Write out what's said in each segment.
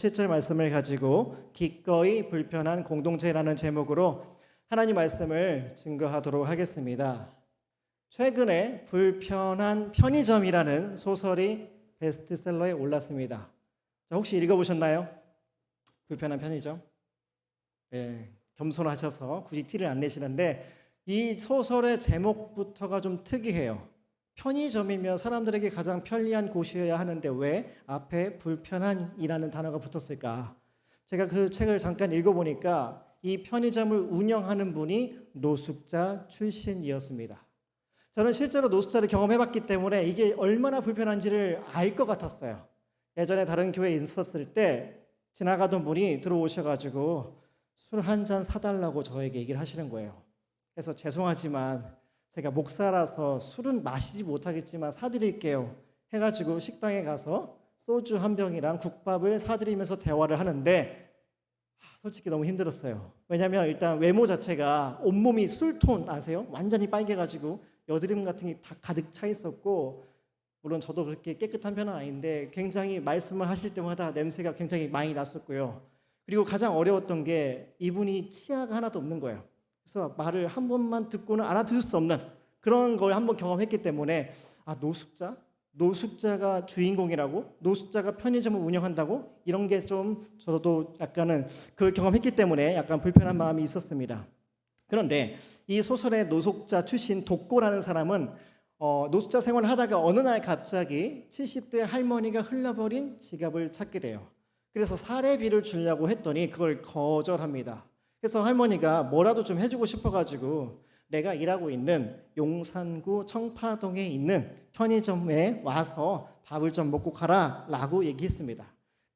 실제 말씀을 가지고 기꺼이 불편한 공동체라는 제목으로 하나님 말씀을 증거하도록 하겠습니다. 최근에 불편한 편의점이라는 소설이 베스트셀러에 올랐습니다. 혹시 읽어보셨나요? 불편한 편의점? 네, 겸손하셔서 굳이 티를 안 내시는데 이 소설의 제목부터가 좀 특이해요. 편의점이면 사람들에게 가장 편리한 곳이어야 하는데 왜 앞에 불편한이라는 단어가 붙었을까? 제가 그 책을 잠깐 읽어보니까 이 편의점을 운영하는 분이 노숙자 출신이었습니다. 저는 실제로 노숙자를 경험해봤기 때문에 이게 얼마나 불편한지를 알 것 같았어요. 예전에 다른 교회에 있었을 때 지나가던 분이 들어오셔가지고 술 한 잔 사달라고 저에게 얘기를 하시는 거예요. 그래서 죄송하지만 제가 목사라서 술은 마시지 못하겠지만 사드릴게요 해가지고 식당에 가서 소주 한 병이랑 국밥을 사드리면서 대화를 하는데 솔직히 너무 힘들었어요. 왜냐하면 일단 외모 자체가 온몸이 술톤 아세요? 완전히 빨개가지고 여드름 같은 게 다 가득 차 있었고, 물론 저도 그렇게 깨끗한 편은 아닌데 굉장히 말씀을 하실 때마다 냄새가 굉장히 많이 났었고요. 그리고 가장 어려웠던 게 이분이 치아가 하나도 없는 거예요. 그래서 말을 한 번만 듣고는 알아들을 수 없는 그런 걸 한번 경험했기 때문에 노숙자가 주인공이라고? 노숙자가 편의점을 운영한다고? 이런 게 좀 저도 약간은 그걸 경험했기 때문에 약간 불편한 마음이 있었습니다. 그런데 이 소설의 노숙자 출신 독고라는 사람은 노숙자 생활을 하다가 어느 날 갑자기 70대 할머니가 흘려버린 지갑을 찾게 돼요. 그래서 사례비를 주려고 했더니 그걸 거절합니다. 그래서 할머니가 뭐라도 좀 해주고 싶어가지고 내가 일하고 있는 용산구 청파동에 있는 편의점에 와서 밥을 좀 먹고 가라 라고 얘기했습니다.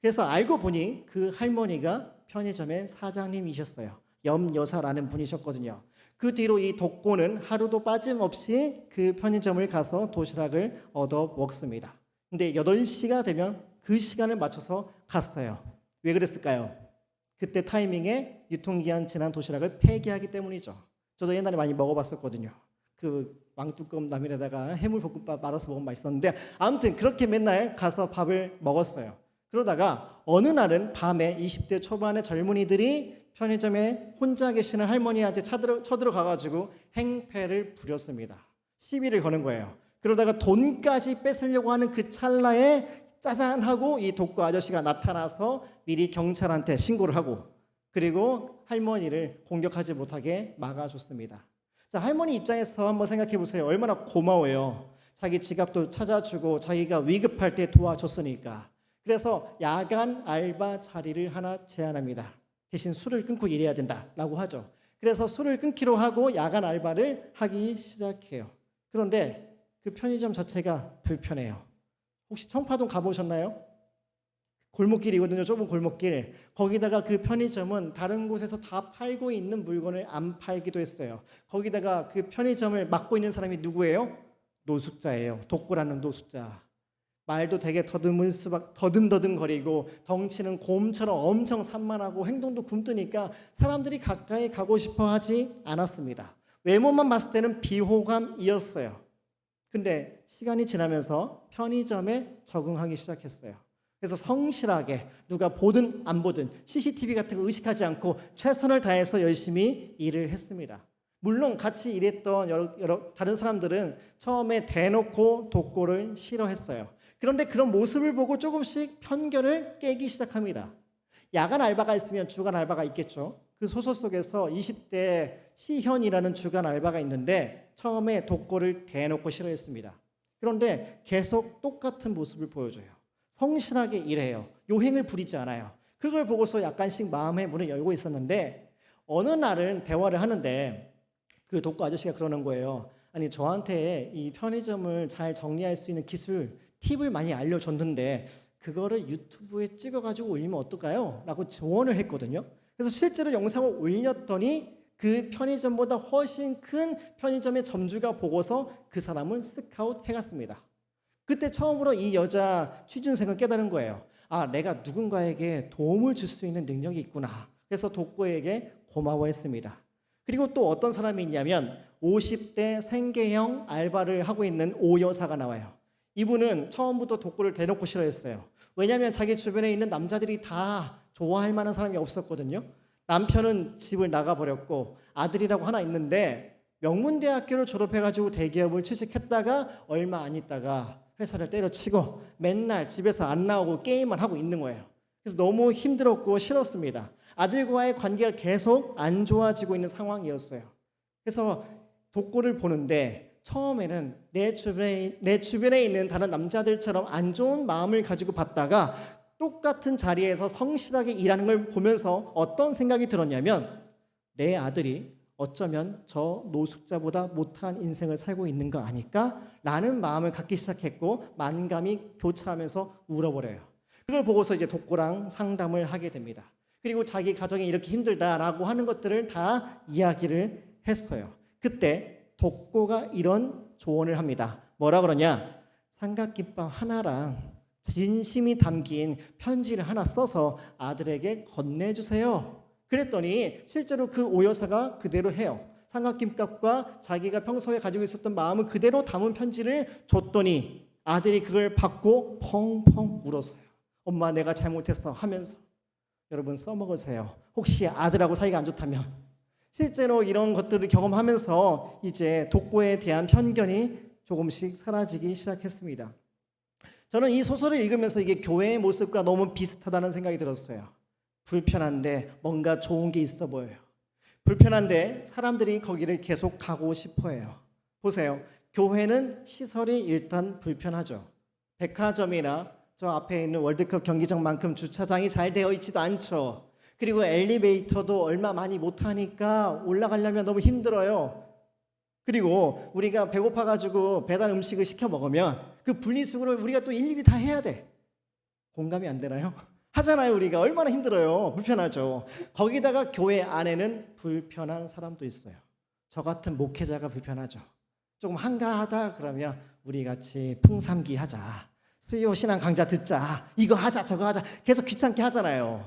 그래서 알고 보니 그 할머니가 편의점의 사장님이셨어요. 염여사라는 분이셨거든요. 그 뒤로 이 독고는 하루도 빠짐없이 그 편의점을 가서 도시락을 얻어 먹습니다. 근데 8시가 되면 그 시간을 맞춰서 갔어요. 왜 그랬을까요? 그때 타이밍에 유통기한 지난 도시락을 폐기하기 때문이죠. 저도 옛날에 많이 먹어봤었거든요. 그 왕뚜껑 라면에다가 해물볶음밥 말아서 먹으면 맛있었는데 아무튼 그렇게 맨날 가서 밥을 먹었어요. 그러다가 어느 날은 밤에 20대 초반의 젊은이들이 편의점에 혼자 계시는 할머니한테 쳐들어가가지고 행패를 부렸습니다. 시비를 거는 거예요. 그러다가 돈까지 뺏으려고 하는 그 찰나에 짜잔 하고 이 독고 아저씨가 나타나서 미리 경찰한테 신고를 하고 그리고 할머니를 공격하지 못하게 막아줬습니다. 자, 할머니 입장에서 한번 생각해 보세요. 얼마나 고마워요. 자기 지갑도 찾아주고 자기가 위급할 때 도와줬으니까. 그래서 야간 알바 자리를 하나 제안합니다. 대신 술을 끊고 일해야 된다라고 하죠. 그래서 술을 끊기로 하고 야간 알바를 하기 시작해요. 그런데 그 편의점 자체가 불편해요. 혹시 청파동 가보셨나요? 골목길이거든요. 좁은 골목길. 거기다가 그 편의점은 다른 곳에서 다 팔고 있는 물건을 안 팔기도 했어요. 거기다가 그 편의점을 맡고 있는 사람이 누구예요? 노숙자예요. 독고라는 노숙자. 말도 되게 더듬더듬거리고 덩치는 곰처럼 엄청 산만하고 행동도 굼뜨니까 사람들이 가까이 가고 싶어 하지 않았습니다. 외모만 봤을 때는 비호감이었어요. 근데 시간이 지나면서 편의점에 적응하기 시작했어요. 그래서 성실하게 누가 보든 안 보든 CCTV 같은 거 의식하지 않고 최선을 다해서 열심히 일을 했습니다. 물론 같이 일했던 여러 다른 사람들은 처음에 대놓고 독고를 싫어했어요. 그런데 그런 모습을 보고 조금씩 편견을 깨기 시작합니다. 야간 알바가 있으면 주간 알바가 있겠죠. 그 소설 속에서 20대 시현이라는 주간 알바가 있는데 처음에 독고를 대놓고 싫어했습니다. 그런데 계속 똑같은 모습을 보여줘요. 성실하게 일해요. 요행을 부리지 않아요. 그걸 보고서 약간씩 마음의 문을 열고 있었는데 어느 날은 대화를 하는데 그 독고 아저씨가 그러는 거예요. 아니 저한테 이 편의점을 잘 정리할 수 있는 기술 팁을 많이 알려줬는데 그거를 유튜브에 찍어가지고 올리면 어떨까요? 라고 조언을 했거든요. 그래서 실제로 영상을 올렸더니 그 편의점보다 훨씬 큰 편의점의 점주가 보고서 그 사람은 스카웃 해갔습니다. 그때 처음으로 이 여자 취준생은 깨달은 거예요. 아, 내가 누군가에게 도움을 줄 수 있는 능력이 있구나. 그래서 독고에게 고마워했습니다. 그리고 또 어떤 사람이 있냐면 50대 생계형 알바를 하고 있는 오 여사가 나와요. 이분은 처음부터 독고를 대놓고 싫어했어요. 왜냐하면 자기 주변에 있는 남자들이 다 좋아할 만한 사람이 없었거든요. 남편은 집을 나가버렸고 아들이라고 하나 있는데 명문대학교를 졸업해가지고 대기업을 취직했다가 얼마 안 있다가 회사를 때려치고 맨날 집에서 안 나오고 게임만 하고 있는 거예요. 그래서 너무 힘들었고 싫었습니다. 아들과의 관계가 계속 안 좋아지고 있는 상황이었어요. 그래서 독고를 보는데 처음에는 내 주변에 있는 다른 남자들처럼 안 좋은 마음을 가지고 봤다가 똑같은 자리에서 성실하게 일하는 걸 보면서 어떤 생각이 들었냐면 내 아들이 어쩌면 저 노숙자보다 못한 인생을 살고 있는 거 아닐까? 라는 마음을 갖기 시작했고 만감이 교차하면서 울어버려요. 그걸 보고서 이제 독고랑 상담을 하게 됩니다. 그리고 자기 가정이 이렇게 힘들다라고 하는 것들을 다 이야기를 했어요. 그때 독고가 이런 조언을 합니다. 뭐라 그러냐? 삼각김밥 하나랑 진심이 담긴 편지를 하나 써서 아들에게 건네주세요. 그랬더니 실제로 그 오여사가 그대로 해요. 삼각김밥과 자기가 평소에 가지고 있었던 마음을 그대로 담은 편지를 줬더니 아들이 그걸 받고 펑펑 울었어요. 엄마 내가 잘못했어 하면서. 여러분 써먹으세요. 혹시 아들하고 사이가 안 좋다면. 실제로 이런 것들을 경험하면서 이제 독고에 대한 편견이 조금씩 사라지기 시작했습니다. 저는 이 소설을 읽으면서 이게 교회의 모습과 너무 비슷하다는 생각이 들었어요. 불편한데 뭔가 좋은 게 있어 보여요. 불편한데 사람들이 거기를 계속 가고 싶어 해요. 보세요. 교회는 시설이 일단 불편하죠. 백화점이나 저 앞에 있는 월드컵 경기장만큼 주차장이 잘 되어 있지도 않죠. 그리고 엘리베이터도 얼마 많이 못하니까 올라가려면 너무 힘들어요. 그리고 우리가 배고파가지고 배달 음식을 시켜 먹으면 그 분리수거를 우리가 또 일일이 다 해야 돼. 공감이 안 되나요? 하잖아요. 우리가 얼마나 힘들어요. 불편하죠. 거기다가 교회 안에는 불편한 사람도 있어요. 저 같은 목회자가 불편하죠. 조금 한가하다 그러면 우리 같이 풍삼기 하자. 수요 신앙 강좌 듣자. 이거 하자 저거 하자. 계속 귀찮게 하잖아요.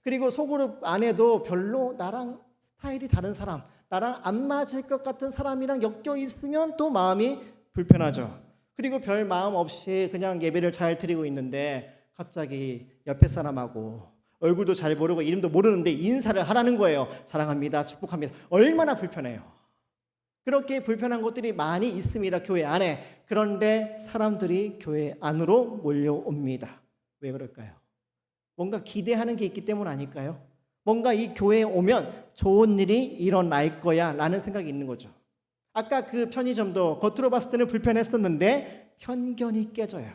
그리고 소그룹 안에도 별로 나랑 스타일이 다른 사람, 나랑 안 맞을 것 같은 사람이랑 엮여 있으면 또 마음이 불편하죠. 그리고 별 마음 없이 그냥 예배를 잘 드리고 있는데 갑자기 옆에 사람하고 얼굴도 잘 모르고 이름도 모르는데 인사를 하라는 거예요. 사랑합니다. 축복합니다. 얼마나 불편해요. 그렇게 불편한 것들이 많이 있습니다. 교회 안에. 그런데 사람들이 교회 안으로 몰려옵니다. 왜 그럴까요? 뭔가 기대하는 게 있기 때문 아닐까요? 뭔가 이 교회에 오면 좋은 일이 일어날 거야 라는 생각이 있는 거죠. 아까 그 편의점도 겉으로 봤을 때는 불편했었는데 편견이 깨져요.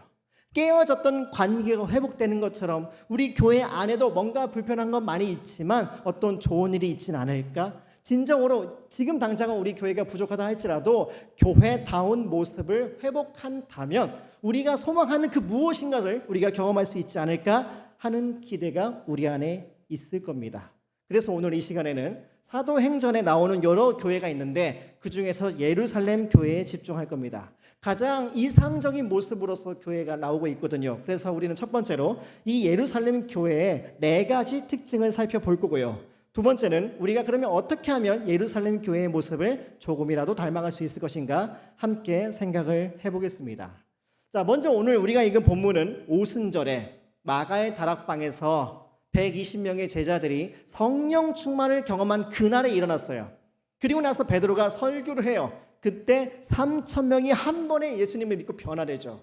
깨어졌던 관계가 회복되는 것처럼 우리 교회 안에도 뭔가 불편한 건 많이 있지만 어떤 좋은 일이 있진 않을까? 진정으로 지금 당장은 우리 교회가 부족하다 할지라도 교회다운 모습을 회복한다면 우리가 소망하는 그 무엇인가를 우리가 경험할 수 있지 않을까 하는 기대가 우리 안에 있을 겁니다. 그래서 오늘 이 시간에는 사도행전에 나오는 여러 교회가 있는데 그중에서 예루살렘 교회에 집중할 겁니다. 가장 이상적인 모습으로서 교회가 나오고 있거든요. 그래서 우리는 첫 번째로 이 예루살렘 교회의 4가지 특징을 살펴볼 거고요. 두 번째는 우리가 그러면 어떻게 하면 예루살렘 교회의 모습을 조금이라도 닮아갈 수 있을 것인가 함께 생각을 해보겠습니다. 자, 먼저 오늘 우리가 읽은 본문은 오순절에 마가의 다락방에서 120명의 제자들이 성령 충만을 경험한 그날에 일어났어요. 그리고 나서 베드로가 설교를 해요. 그때 3,000명이 한 번에 예수님을 믿고 변화되죠.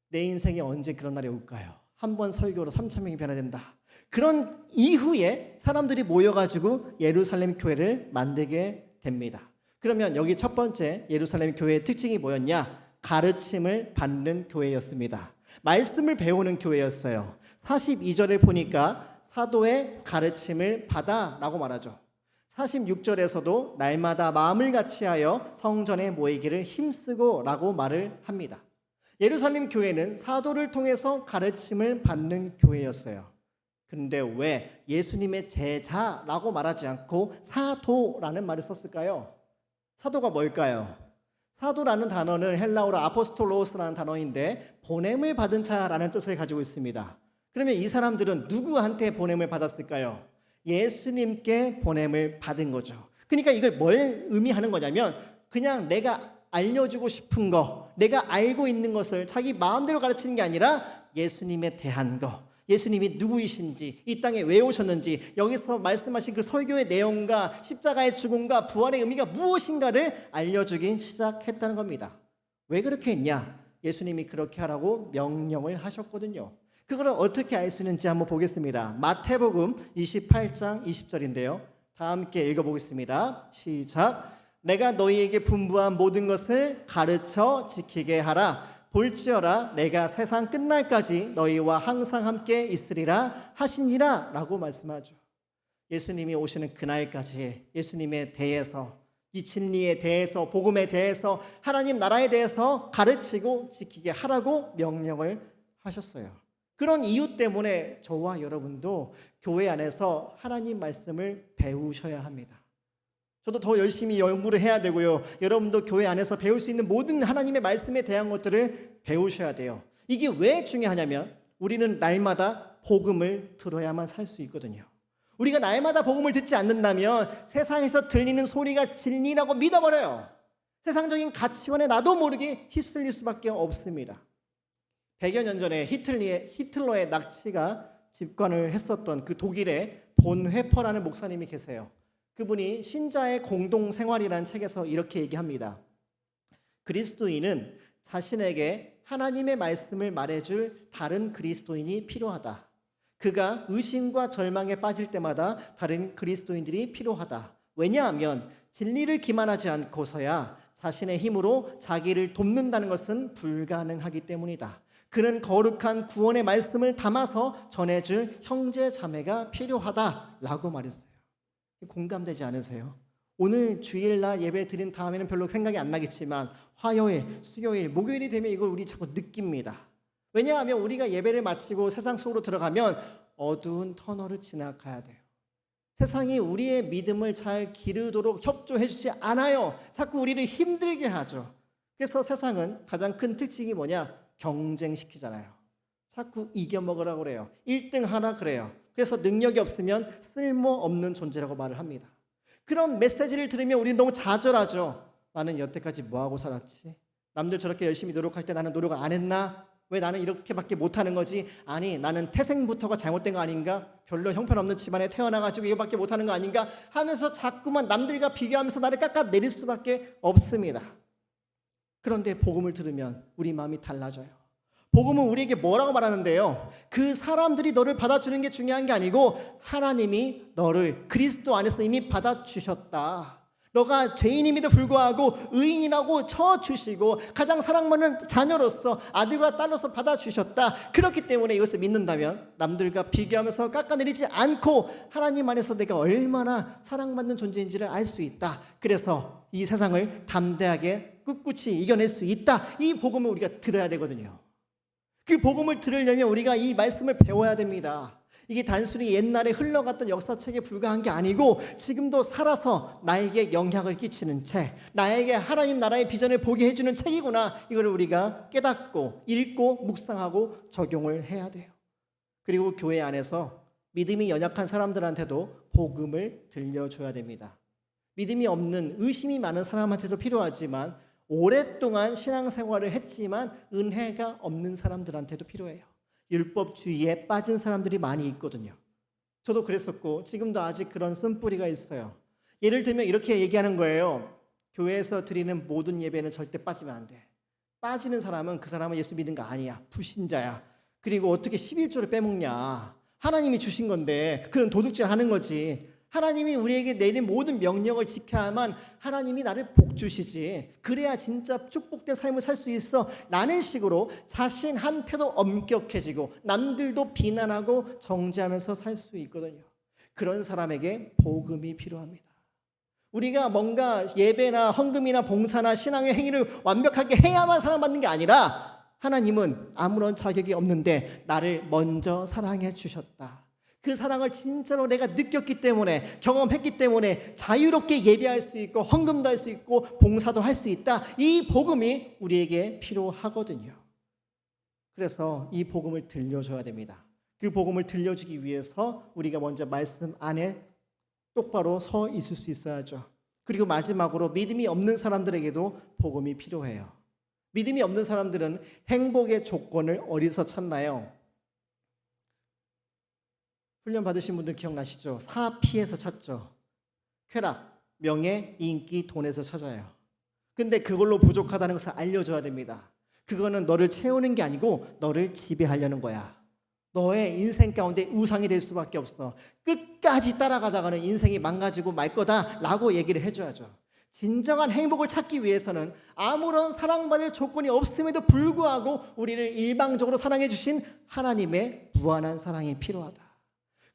내 인생에 언제 그런 날이 올까요? 한 번 설교로 3,000명이 변화된다. 그런 이후에 사람들이 모여가지고 예루살렘 교회를 만들게 됩니다. 그러면 여기 첫 번째 예루살렘 교회의 특징이 뭐였냐? 가르침을 받는 교회였습니다. 말씀을 배우는 교회였어요. 42절에 보니까 사도의 가르침을 받아라고 말하죠. 46절에서도 날마다 마음을 같이하여 성전에 모이기를 힘쓰고 라고 말을 합니다. 예루살렘 교회는 사도를 통해서 가르침을 받는 교회였어요. 근데 왜 예수님의 제자라고 말하지 않고 사도라는 말을 썼을까요? 사도가 뭘까요? 사도라는 단어는 헬라어로 아포스톨로스라는 단어인데 보냄을 받은 자라는 뜻을 가지고 있습니다. 그러면 이 사람들은 누구한테 보냄을 받았을까요? 예수님께 보냄을 받은 거죠. 그러니까 이걸 뭘 의미하는 거냐면 그냥 내가 알려주고 싶은 거, 내가 알고 있는 것을 자기 마음대로 가르치는 게 아니라 예수님에 대한 거, 예수님이 누구이신지, 이 땅에 왜 오셨는지, 여기서 말씀하신 그 설교의 내용과 십자가의 죽음과 부활의 의미가 무엇인가를 알려주기 시작했다는 겁니다. 왜 그렇게 했냐? 예수님이 그렇게 하라고 명령을 하셨거든요. 그걸 어떻게 알 수 있는지 한번 보겠습니다. 마태복음 28장 20절인데요. 다 함께 읽어보겠습니다. 시작. 내가 너희에게 분부한 모든 것을 가르쳐 지키게 하라. 볼지어라 내가 세상 끝날까지 너희와 항상 함께 있으리라 하시니라 라고 말씀하죠. 예수님이 오시는 그날까지 예수님에 대해서, 이 진리에 대해서, 복음에 대해서, 하나님 나라에 대해서 가르치고 지키게 하라고 명령을 하셨어요. 그런 이유 때문에 저와 여러분도 교회 안에서 하나님 말씀을 배우셔야 합니다. 저도 더 열심히 연구를 해야 되고요. 여러분도 교회 안에서 배울 수 있는 모든 하나님의 말씀에 대한 것들을 배우셔야 돼요. 이게 왜 중요하냐면 우리는 날마다 복음을 들어야만 살 수 있거든요. 우리가 날마다 복음을 듣지 않는다면 세상에서 들리는 소리가 진리라고 믿어버려요. 세상적인 가치관에 나도 모르게 휩쓸릴 수밖에 없습니다. 100여 년 전에 히틀러의 나치가 집권을 했었던 그 독일의 본회퍼라는 목사님이 계세요. 그분이 신자의 공동생활이라는 책에서 이렇게 얘기합니다. 그리스도인은 자신에게 하나님의 말씀을 말해줄 다른 그리스도인이 필요하다. 그가 의심과 절망에 빠질 때마다 다른 그리스도인들이 필요하다. 왜냐하면 진리를 기만하지 않고서야 자신의 힘으로 자기를 돕는다는 것은 불가능하기 때문이다. 그는 거룩한 구원의 말씀을 담아서 전해줄 형제 자매가 필요하다라고 말했어요. 공감되지 않으세요? 오늘 주일날 예배 드린 다음에는 별로 생각이 안 나겠지만 화요일, 수요일, 목요일이 되면 이걸 우리 자꾸 느낍니다. 왜냐하면 우리가 예배를 마치고 세상 속으로 들어가면 어두운 터널을 지나가야 돼요. 세상이 우리의 믿음을 잘 기르도록 협조해 주지 않아요. 자꾸 우리를 힘들게 하죠. 그래서 세상은 가장 큰 특징이 뭐냐? 경쟁시키잖아요. 자꾸 이겨먹으라고 그래요. 1등 하라 그래요. 그래서 능력이 없으면 쓸모없는 존재라고 말을 합니다. 그런 메시지를 들으면 우리는 너무 좌절하죠. 나는 여태까지 뭐하고 살았지? 남들 저렇게 열심히 노력할 때 나는 노력 안 했나? 왜 나는 이렇게밖에 못하는 거지? 아니 나는 태생부터가 잘못된 거 아닌가? 별로 형편없는 집안에 태어나가지고 이거밖에 못하는 거 아닌가? 하면서 자꾸만 남들과 비교하면서 나를 깎아내릴 수밖에 없습니다. 그런데 복음을 들으면 우리 마음이 달라져요. 복음은 우리에게 뭐라고 말하는데요? 그 사람들이 너를 받아주는 게 중요한 게 아니고 하나님이 너를 그리스도 안에서 이미 받아주셨다. 너가 죄인임에도 불구하고 의인이라고 쳐주시고 가장 사랑받는 자녀로서 아들과 딸로서 받아주셨다. 그렇기 때문에 이것을 믿는다면 남들과 비교하면서 깎아내리지 않고 하나님 안에서 내가 얼마나 사랑받는 존재인지를 알 수 있다. 그래서 이 세상을 담대하게 꿋꿋이 이겨낼 수 있다. 이 복음을 우리가 들어야 되거든요. 그 복음을 들으려면 우리가 이 말씀을 배워야 됩니다. 이게 단순히 옛날에 흘러갔던 역사책에 불과한 게 아니고 지금도 살아서 나에게 영향을 끼치는 책, 나에게 하나님 나라의 비전을 보게 해주는 책이구나. 이걸 우리가 깨닫고 읽고 묵상하고 적용을 해야 돼요. 그리고 교회 안에서 믿음이 연약한 사람들한테도 복음을 들려줘야 됩니다. 믿음이 없는 의심이 많은 사람한테도 필요하지만 오랫동안 신앙생활을 했지만 은혜가 없는 사람들한테도 필요해요. 율법주의에 빠진 사람들이 많이 있거든요. 저도 그랬었고 지금도 아직 그런 쓴뿌리가 있어요. 예를 들면 이렇게 얘기하는 거예요. 교회에서 드리는 모든 예배는 절대 빠지면 안 돼. 빠지는 사람은 그 사람은 예수 믿는 거 아니야. 불신자야. 그리고 어떻게 11조를 빼먹냐. 하나님이 주신 건데 그건 도둑질 하는 거지. 하나님이 우리에게 내린 모든 명령을 지켜야만 하나님이 나를 복 주시지. 그래야 진짜 축복된 삶을 살 수 있어. 라는 식으로 자신한테도 엄격해지고 남들도 비난하고 정죄하면서 살 수 있거든요. 그런 사람에게 복음이 필요합니다. 우리가 뭔가 예배나 헌금이나 봉사나 신앙의 행위를 완벽하게 해야만 사랑받는 게 아니라 하나님은 아무런 자격이 없는데 나를 먼저 사랑해 주셨다. 그 사랑을 진짜로 내가 느꼈기 때문에 경험했기 때문에 자유롭게 예배할 수 있고 헌금도 할 수 있고 봉사도 할 수 있다. 이 복음이 우리에게 필요하거든요. 그래서 이 복음을 들려줘야 됩니다. 그 복음을 들려주기 위해서 우리가 먼저 말씀 안에 똑바로 서 있을 수 있어야죠. 그리고 마지막으로 믿음이 없는 사람들에게도 복음이 필요해요. 믿음이 없는 사람들은 행복의 조건을 어디서 찾나요? 훈련 받으신 분들 기억나시죠? 사피에서 찾죠. 쾌락, 명예, 인기, 돈에서 찾아요. 근데 그걸로 부족하다는 것을 알려줘야 됩니다. 그거는 너를 채우는 게 아니고 너를 지배하려는 거야. 너의 인생 가운데 우상이 될 수밖에 없어. 끝까지 따라가다가는 인생이 망가지고 말 거다라고 얘기를 해줘야죠. 진정한 행복을 찾기 위해서는 아무런 사랑받을 조건이 없음에도 불구하고 우리를 일방적으로 사랑해 주신 하나님의 무한한 사랑이 필요하다.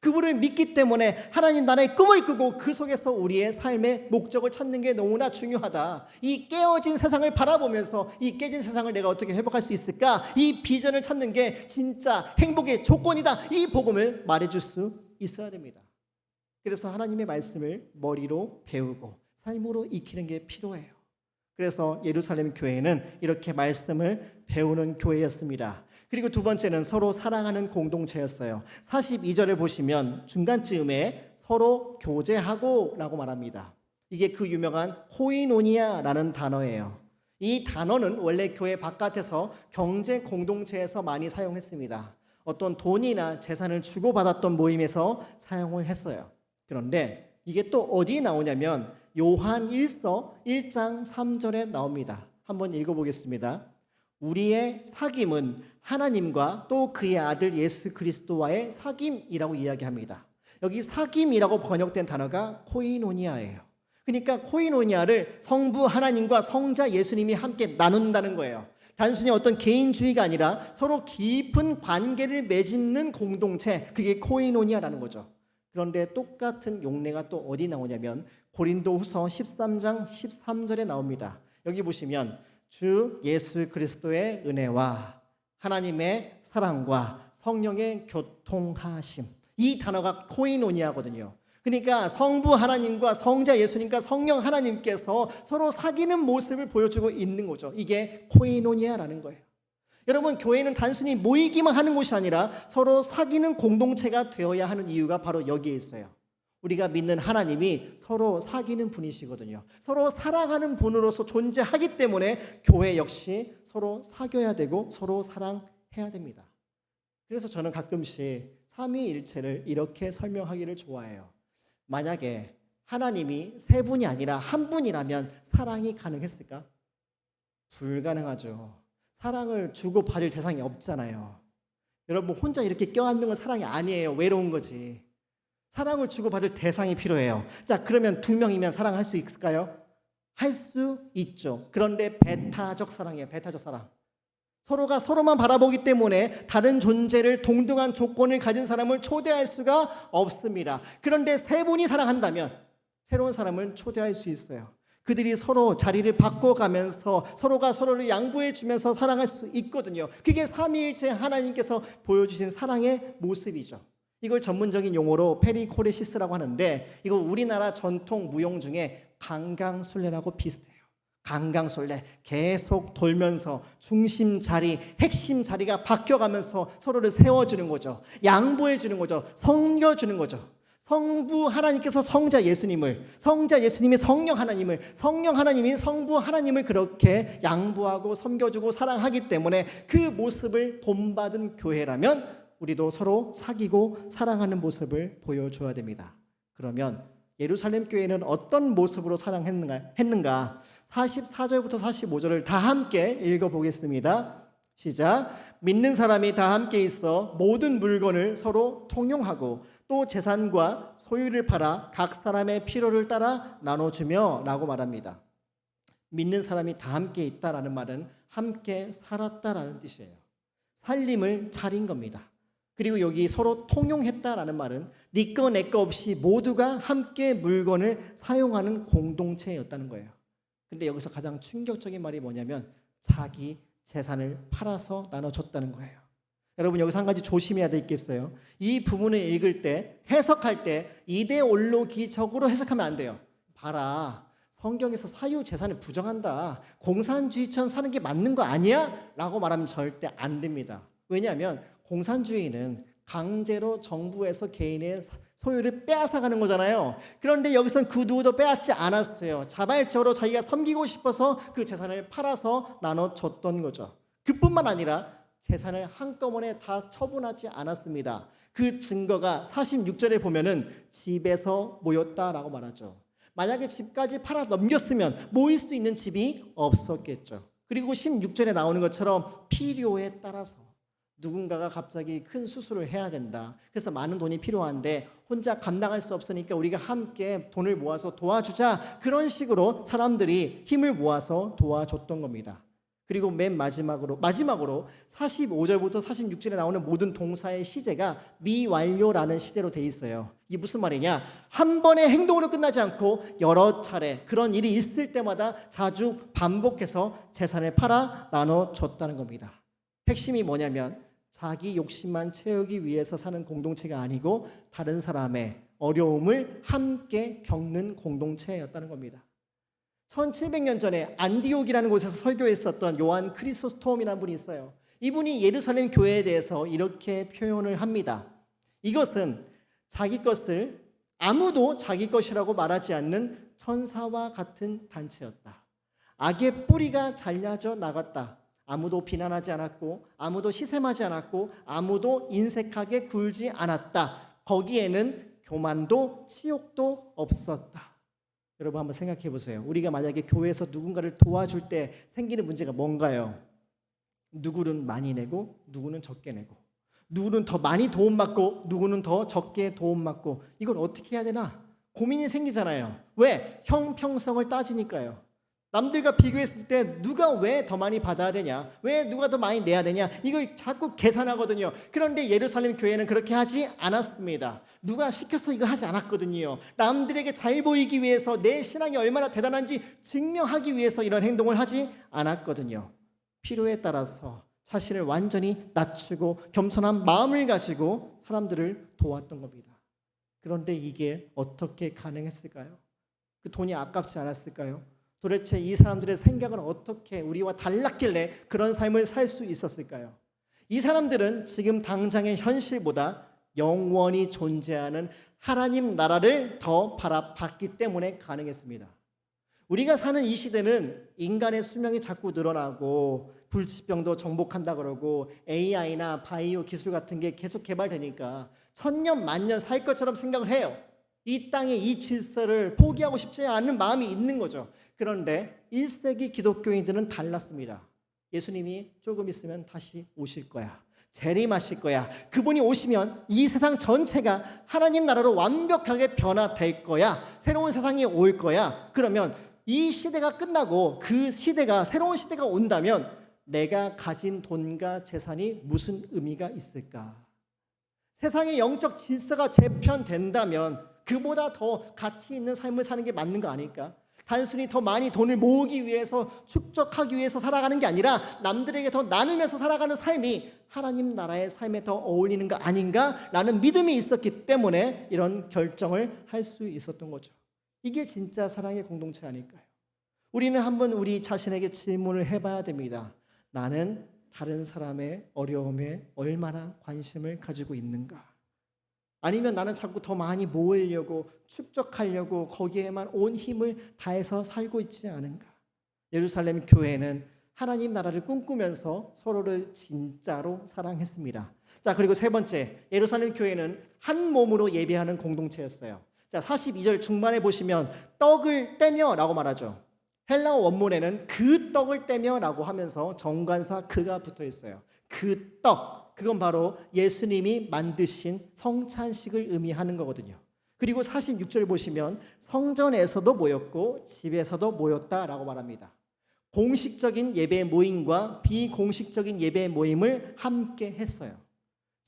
그분을 믿기 때문에 하나님 나라의 꿈을 꾸고 그 속에서 우리의 삶의 목적을 찾는 게 너무나 중요하다. 이 깨어진 세상을 바라보면서 이 깨진 세상을 내가 어떻게 회복할 수 있을까? 이 비전을 찾는 게 진짜 행복의 조건이다. 이 복음을 말해줄 수 있어야 됩니다. 그래서 하나님의 말씀을 머리로 배우고 삶으로 익히는 게 필요해요. 그래서 예루살렘 교회는 이렇게 말씀을 배우는 교회였습니다. 그리고 두 번째는 서로 사랑하는 공동체였어요. 42절을 보시면 중간쯤에 서로 교제하고 라고 말합니다. 이게 그 유명한 코이노니아라는 단어예요. 이 단어는 원래 교회 바깥에서 경제 공동체에서 많이 사용했습니다. 어떤 돈이나 재산을 주고받았던 모임에서 사용을 했어요. 그런데 이게 또 어디에 나오냐면 요한 1서 1장 3절에 나옵니다. 한번 읽어보겠습니다. 우리의 사귐은 하나님과 또 그의 아들 예수 그리스도와의 사귐이라고 이야기합니다. 여기 사귐이라고 번역된 단어가 코이노니아예요. 그러니까 코이노니아를 성부 하나님과 성자 예수님이 함께 나눈다는 거예요. 단순히 어떤 개인주의가 아니라 서로 깊은 관계를 맺는 공동체, 그게 코이노니아라는 거죠. 그런데 똑같은 용례가 또 어디 나오냐면 고린도후서 13장 13절에 나옵니다. 여기 보시면 주 예수 그리스도의 은혜와 하나님의 사랑과 성령의 교통하심, 이 단어가 코이노니아거든요. 그러니까 성부 하나님과 성자 예수님과 성령 하나님께서 서로 사귀는 모습을 보여주고 있는 거죠. 이게 코이노니아라는 거예요. 여러분, 교회는 단순히 모이기만 하는 곳이 아니라 서로 사귀는 공동체가 되어야 하는 이유가 바로 여기에 있어요. 우리가 믿는 하나님이 서로 사귀는 분이시거든요. 서로 사랑하는 분으로서 존재하기 때문에 교회 역시 서로 사귀어야 되고 서로 사랑해야 됩니다. 그래서 저는 가끔씩 삼위일체를 이렇게 설명하기를 좋아해요. 만약에 하나님이 세 분이 아니라 한 분이라면 사랑이 가능했을까? 불가능하죠. 사랑을 주고받을 대상이 없잖아요. 여러분, 혼자 이렇게 껴안는 건 사랑이 아니에요. 외로운 거지. 사랑을 주고받을 대상이 필요해요. 자, 그러면 두 명이면 사랑할 수 있을까요? 할 수 있죠. 그런데 배타적 사랑이에요. 배타적 사랑. 서로가 서로만 바라보기 때문에 다른 존재를 동등한 조건을 가진 사람을 초대할 수가 없습니다. 그런데 세 분이 사랑한다면 새로운 사람을 초대할 수 있어요. 그들이 서로 자리를 바꿔가면서 서로가 서로를 양보해 주면서 사랑할 수 있거든요. 그게 삼위일체 하나님께서 보여주신 사랑의 모습이죠. 이걸 전문적인 용어로 페리코레시스라고 하는데, 이거 우리나라 전통 무용 중에 강강술래라고 비슷해요. 강강술래, 계속 돌면서 중심 자리, 핵심 자리가 바뀌어가면서 서로를 세워주는 거죠. 양보해 주는 거죠. 섬겨주는 거죠. 성부 하나님께서 성자 예수님을, 성자 예수님이 성령 하나님을, 성령 하나님이 성부 하나님을 그렇게 양보하고 섬겨주고 사랑하기 때문에 그 모습을 본받은 교회라면 우리도 서로 사귀고 사랑하는 모습을 보여줘야 됩니다. 그러면 예루살렘 교회는 어떤 모습으로 사랑했는가? 44절부터 45절을 다 함께 읽어보겠습니다. 시작. 믿는 사람이 다 함께 있어 모든 물건을 서로 통용하고 또 재산과 소유를 팔아 각 사람의 필요를 따라 나눠주며 라고 말합니다. 믿는 사람이 다 함께 있다라는 말은 함께 살았다라는 뜻이에요. 살림을 차린 겁니다. 그리고 여기 서로 통용했다라는 말은 네 거 내 거 없이 모두가 함께 물건을 사용하는 공동체였다는 거예요. 근데 여기서 가장 충격적인 말이 뭐냐면 자기 재산을 팔아서 나눠줬다는 거예요. 여러분, 여기서 한 가지 조심해야 될 게 있어요. 이 부분을 읽을 때, 해석할 때 이데올로기적으로 해석하면 안 돼요. 봐라, 성경에서 사유 재산을 부정한다, 공산주의처럼 사는 게 맞는 거 아니야? 라고 말하면 절대 안 됩니다. 왜냐하면 공산주의는 강제로 정부에서 개인의 소유를 빼앗아가는 거잖아요. 그런데 여기선 그 누구도 빼앗지 않았어요. 자발적으로 자기가 섬기고 싶어서 그 재산을 팔아서 나눠줬던 거죠. 그뿐만 아니라 재산을 한꺼번에 다 처분하지 않았습니다. 그 증거가 46절에 보면은 집에서 모였다라고 말하죠. 만약에 집까지 팔아 넘겼으면 모일 수 있는 집이 없었겠죠. 그리고 16절에 나오는 것처럼 필요에 따라서 누군가가 갑자기 큰 수술을 해야 된다. 그래서 많은 돈이 필요한데 혼자 감당할 수 없으니까 우리가 함께 돈을 모아서 도와주자. 그런 식으로 사람들이 힘을 모아서 도와줬던 겁니다. 그리고 맨 마지막으로 45절부터 46절에 나오는 모든 동사의 시제가 미완료라는 시제로 돼 있어요. 이게 무슨 말이냐? 한 번의 행동으로 끝나지 않고 여러 차례 그런 일이 있을 때마다 자주 반복해서 재산을 팔아 나눠줬다는 겁니다. 핵심이 뭐냐면 자기 욕심만 채우기 위해서 사는 공동체가 아니고 다른 사람의 어려움을 함께 겪는 공동체였다는 겁니다. 1700년 전에 안디옥이라는 곳에서 설교했었던 요한 크리소스톰이라는 분이 있어요. 이분이 예루살렘 교회에 대해서 이렇게 표현을 합니다. 이것은 자기 것을 아무도 자기 것이라고 말하지 않는 천사와 같은 단체였다. 악의 뿌리가 잘려져 나갔다. 아무도 비난하지 않았고 아무도 시샘하지 않았고 아무도 인색하게 굴지 않았다. 거기에는 교만도 치욕도 없었다. 여러분 한번 생각해 보세요. 우리가 만약에 교회에서 누군가를 도와줄 때 생기는 문제가 뭔가요? 누구는 많이 내고 누구는 적게 내고 누구는 더 많이 도움받고 누구는 더 적게 도움받고 이걸 어떻게 해야 되나? 고민이 생기잖아요. 왜? 형평성을 따지니까요. 남들과 비교했을 때 누가 왜 더 많이 받아야 되냐? 왜 누가 더 많이 내야 되냐? 이걸 자꾸 계산하거든요. 그런데 예루살렘 교회는 그렇게 하지 않았습니다. 누가 시켜서 이거 하지 않았거든요. 남들에게 잘 보이기 위해서 내 신앙이 얼마나 대단한지 증명하기 위해서 이런 행동을 하지 않았거든요. 필요에 따라서 자신을 완전히 낮추고 겸손한 마음을 가지고 사람들을 도왔던 겁니다. 그런데 이게 어떻게 가능했을까요? 그 돈이 아깝지 않았을까요? 도대체 이 사람들의 생각은 어떻게 우리와 달랐길래 그런 삶을 살 수 있었을까요? 이 사람들은 지금 당장의 현실보다 영원히 존재하는 하나님 나라를 더 바라봤기 때문에 가능했습니다. 우리가 사는 이 시대는 인간의 수명이 자꾸 늘어나고 불치병도 정복한다 그러고 AI나 바이오 기술 같은 게 계속 개발되니까 천년 만년 살 것처럼 생각을 해요. 이 땅의 이 질서를 포기하고 싶지 않은 마음이 있는 거죠. 그런데 1세기 기독교인들은 달랐습니다. 예수님이 조금 있으면 다시 오실 거야. 재림하실 거야. 그분이 오시면 이 세상 전체가 하나님 나라로 완벽하게 변화될 거야. 새로운 세상이 올 거야. 그러면 이 시대가 끝나고 그 시대가 새로운 시대가 온다면 내가 가진 돈과 재산이 무슨 의미가 있을까? 세상의 영적 질서가 재편된다면 그보다 더 가치 있는 삶을 사는 게 맞는 거 아닐까? 단순히 더 많이 돈을 모으기 위해서 축적하기 위해서 살아가는 게 아니라 남들에게 더 나누면서 살아가는 삶이 하나님 나라의 삶에 더 어울리는 거 아닌가라는 믿음이 있었기 때문에 이런 결정을 할 수 있었던 거죠. 이게 진짜 사랑의 공동체 아닐까요? 우리는 한번 우리 자신에게 질문을 해봐야 됩니다. 나는 다른 사람의 어려움에 얼마나 관심을 가지고 있는가? 아니면 나는 자꾸 더 많이 모으려고 축적하려고 거기에만 온 힘을 다해서 살고 있지 않은가? 예루살렘 교회는 하나님 나라를 꿈꾸면서 서로를 진짜로 사랑했습니다. 자, 그리고 세 번째, 예루살렘 교회는 한 몸으로 예배하는 공동체였어요. 자, 42절 중반에 보시면 떡을 떼며 라고 말하죠. 헬라어 원문에는 그 떡을 떼며 라고 하면서 정관사 그가 붙어 있어요. 그 떡. 그건 바로 예수님이 만드신 성찬식을 의미하는 거거든요. 그리고 46절 보시면 성전에서도 모였고 집에서도 모였다라고 말합니다. 공식적인 예배 모임과 비공식적인 예배 모임을 함께 했어요.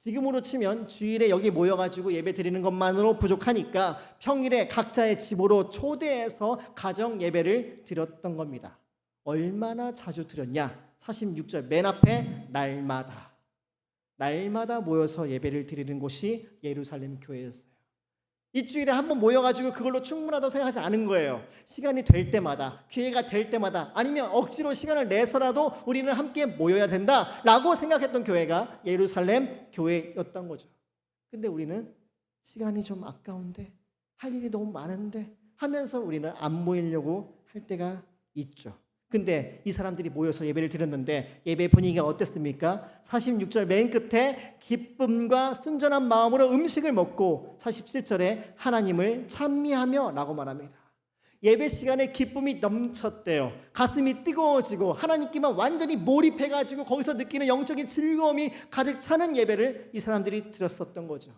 지금으로 치면 주일에 여기 모여가지고 예배 드리는 것만으로 부족하니까 평일에 각자의 집으로 초대해서 가정 예배를 드렸던 겁니다. 얼마나 자주 드렸냐? 46절 맨 앞에 날마다 모여서 예배를 드리는 곳이 예루살렘 교회였어요. 일주일에 한 번 모여가지고 그걸로 충분하다고 생각하지 않은 거예요. 시간이 될 때마다, 기회가 될 때마다, 아니면 억지로 시간을 내서라도 우리는 함께 모여야 된다라고 생각했던 교회가 예루살렘 교회였던 거죠. 근데 우리는 시간이 좀 아까운데, 할 일이 너무 많은데 하면서 우리는 안 모이려고 할 때가 있죠. 근데 이 사람들이 모여서 예배를 드렸는데 예배 분위기가 어땠습니까? 46절 맨 끝에 기쁨과 순전한 마음으로 음식을 먹고 47절에 하나님을 찬미하며 라고 말합니다. 예배 시간에 기쁨이 넘쳤대요. 가슴이 뜨거워지고 하나님께만 완전히 몰입해가지고 거기서 느끼는 영적인 즐거움이 가득 차는 예배를 이 사람들이 드렸었던 거죠.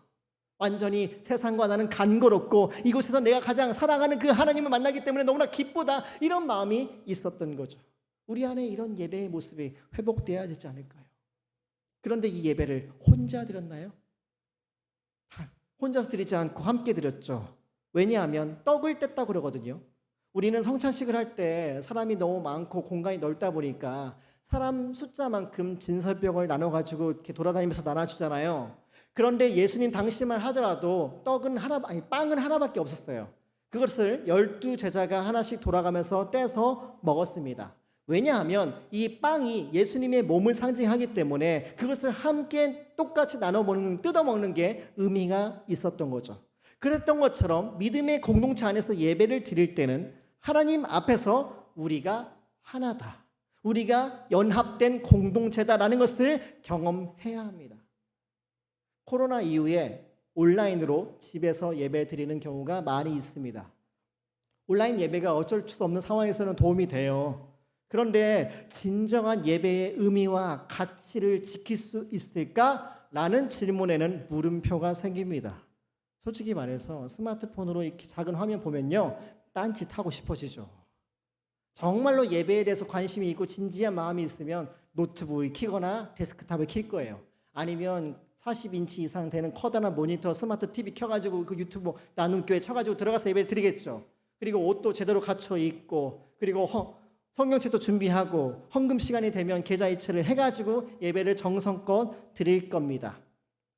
완전히 세상과 나는 간거롭고 이곳에서 내가 가장 사랑하는 그 하나님을 만나기 때문에 너무나 기쁘다, 이런 마음이 있었던 거죠. 우리 안에 이런 예배의 모습이 회복돼야 되지 않을까요? 그런데 이 예배를 혼자 드렸나요? 혼자서 드리지 않고 함께 드렸죠. 왜냐하면 떡을 뗐다고 그러거든요. 우리는 성찬식을 할 때 사람이 너무 많고 공간이 넓다 보니까 사람 숫자만큼 진설병을 나눠가지고 이렇게 돌아다니면서 나눠주잖아요. 그런데 예수님 당시만 하더라도 빵은 하나밖에 없었어요. 그것을 12제자가 하나씩 돌아가면서 떼서 먹었습니다. 왜냐하면 이 빵이 예수님의 몸을 상징하기 때문에 그것을 함께 똑같이 뜯어먹는 게 의미가 있었던 거죠. 그랬던 것처럼 믿음의 공동체 안에서 예배를 드릴 때는 하나님 앞에서 우리가 하나다, 우리가 연합된 공동체다라는 것을 경험해야 합니다. 코로나 이후에 온라인으로 집에서 예배 드리는 경우가 많이 있습니다. 온라인 예배가 어쩔 수 없는 상황에서는 도움이 돼요. 그런데 진정한 예배의 의미와 가치를 지킬 수 있을까라는 질문에는 물음표가 생깁니다. 솔직히 말해서 스마트폰으로 이렇게 작은 화면 보면요, 딴짓하고 싶어지죠. 정말로 예배에 대해서 관심이 있고 진지한 마음이 있으면 노트북을 켜거나 데스크탑을 켤 거예요. 아니면 40인치 이상 되는 커다란 모니터, 스마트 TV 켜가지고 그 유튜브 나눔교회 쳐가지고 들어가서 예배 드리겠죠. 그리고 옷도 제대로 갖춰 입고, 그리고 성경책도 준비하고 헌금 시간이 되면 계좌이체를 해가지고 예배를 정성껏 드릴 겁니다.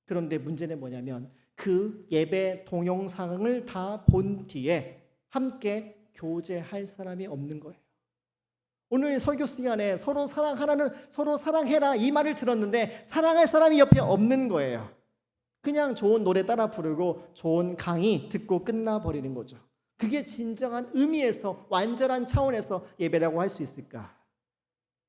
그런데 문제는 뭐냐면 그 예배 동영상을 다 본 뒤에 함께 교제할 사람이 없는 거예요. 오늘 설교 시간에 서로 사랑해라 이 말을 들었는데 사랑할 사람이 옆에 없는 거예요. 그냥 좋은 노래 따라 부르고 좋은 강의 듣고 끝나버리는 거죠. 그게 진정한 의미에서 완전한 차원에서 예배라고 할 수 있을까?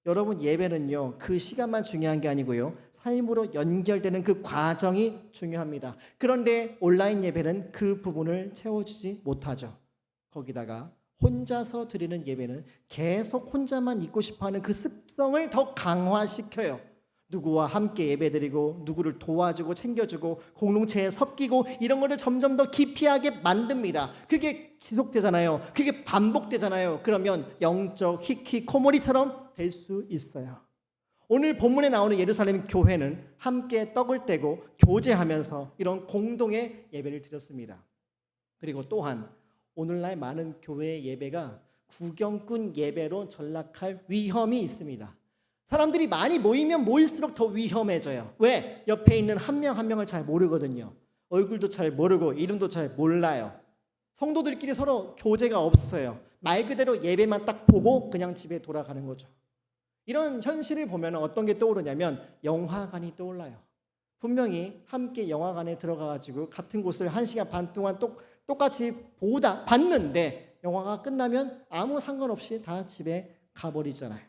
여러분, 예배는요, 그 시간만 중요한 게 아니고요, 삶으로 연결되는 그 과정이 중요합니다. 그런데 온라인 예배는 그 부분을 채워주지 못하죠. 거기다가 혼자서 드리는 예배는 계속 혼자만 있고 싶어하는 그 습성을 더 강화시켜요. 누구와 함께 예배드리고 누구를 도와주고 챙겨주고 공동체에 섞이고 이런 거를 점점 더 기피하게 만듭니다. 그게 지속되잖아요. 그게 반복되잖아요. 그러면 영적 히키코모리처럼 될 수 있어요. 오늘 본문에 나오는 예루살렘 교회는 함께 떡을 떼고 교제하면서 이런 공동의 예배를 드렸습니다. 그리고 또한 오늘날 많은 교회의 예배가 구경꾼 예배로 전락할 위험이 있습니다. 사람들이 많이 모이면 모일수록 더 위험해져요. 왜? 옆에 있는 한 명 한 명을 잘 모르거든요. 얼굴도 잘 모르고 이름도 잘 몰라요. 성도들끼리 서로 교제가 없어요. 말 그대로 예배만 딱 보고 그냥 집에 돌아가는 거죠. 이런 현실을 보면 어떤 게 떠오르냐면 영화관이 떠올라요. 분명히 함께 영화관에 들어가가지고 같은 곳을 1시간 반 동안 똑같이 봤는데 영화가 끝나면 아무 상관없이 다 집에 가버리잖아요.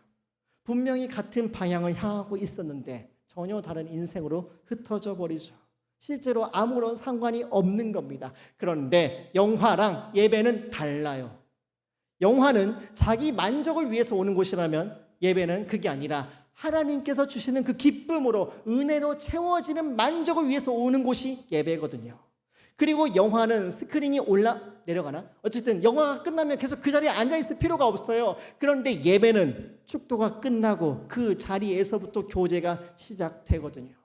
분명히 같은 방향을 향하고 있었는데 전혀 다른 인생으로 흩어져 버리죠. 실제로 아무런 상관이 없는 겁니다. 그런데 영화랑 예배는 달라요. 영화는 자기 만족을 위해서 오는 곳이라면 예배는 그게 아니라 하나님께서 주시는 그 기쁨으로 은혜로 채워지는 만족을 위해서 오는 곳이 예배거든요. 그리고 영화는 스크린이 내려가나? 어쨌든 영화가 끝나면 계속 그 자리에 앉아있을 필요가 없어요. 그런데 예배는 축도가 끝나고 그 자리에서부터 교제가 시작되거든요.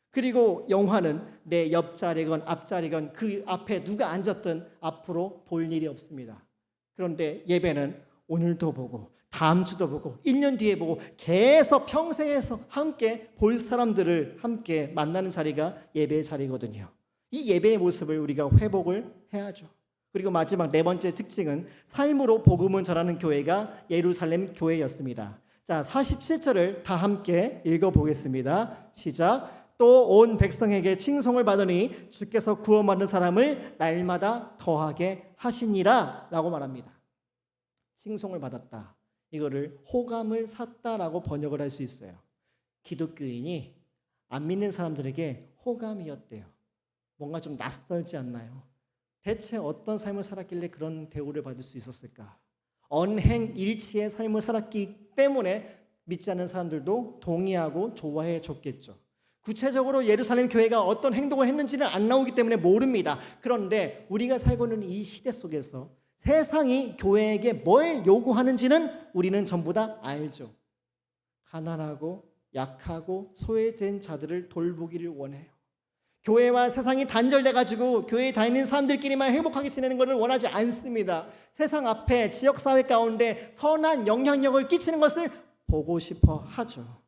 그리고 영화는 내 옆자리건 앞자리건 그 앞에 누가 앉았든 앞으로 볼 일이 없습니다. 그런데 예배는 오늘도 보고 다음 주도 보고 1년 뒤에 보고 계속 평생에서 함께 볼 사람들을 함께 만나는 자리가 예배의 자리거든요. 이 예배의 모습을 우리가 회복을 해야죠. 그리고 마지막 4번째 특징은 삶으로 복음을 전하는 교회가 예루살렘 교회였습니다. 자, 47절을 다 함께 읽어보겠습니다. 시작. 또 온 백성에게 칭송을 받으니 주께서 구원받는 사람을 날마다 더하게 하시니라 라고 말합니다. 칭송을 받았다. 이거를 호감을 샀다라고 번역을 할 수 있어요. 기독교인이 안 믿는 사람들에게 호감이었대요. 뭔가 좀 낯설지 않나요? 대체 어떤 삶을 살았길래 그런 대우를 받을 수 있었을까? 언행일치의 삶을 살았기 때문에 믿지 않는 사람들도 동의하고 좋아해 줬겠죠. 구체적으로 예루살렘 교회가 어떤 행동을 했는지는 안 나오기 때문에 모릅니다. 그런데 우리가 살고 있는 이 시대 속에서 세상이 교회에게 뭘 요구하는지는 우리는 전부 다 알죠. 가난하고 약하고 소외된 자들을 돌보기를 원해요. 교회와 세상이 단절돼가지고 교회에 다니는 사람들끼리만 행복하게 지내는 것을 원하지 않습니다. 세상 앞에 지역사회 가운데 선한 영향력을 끼치는 것을 보고 싶어 하죠.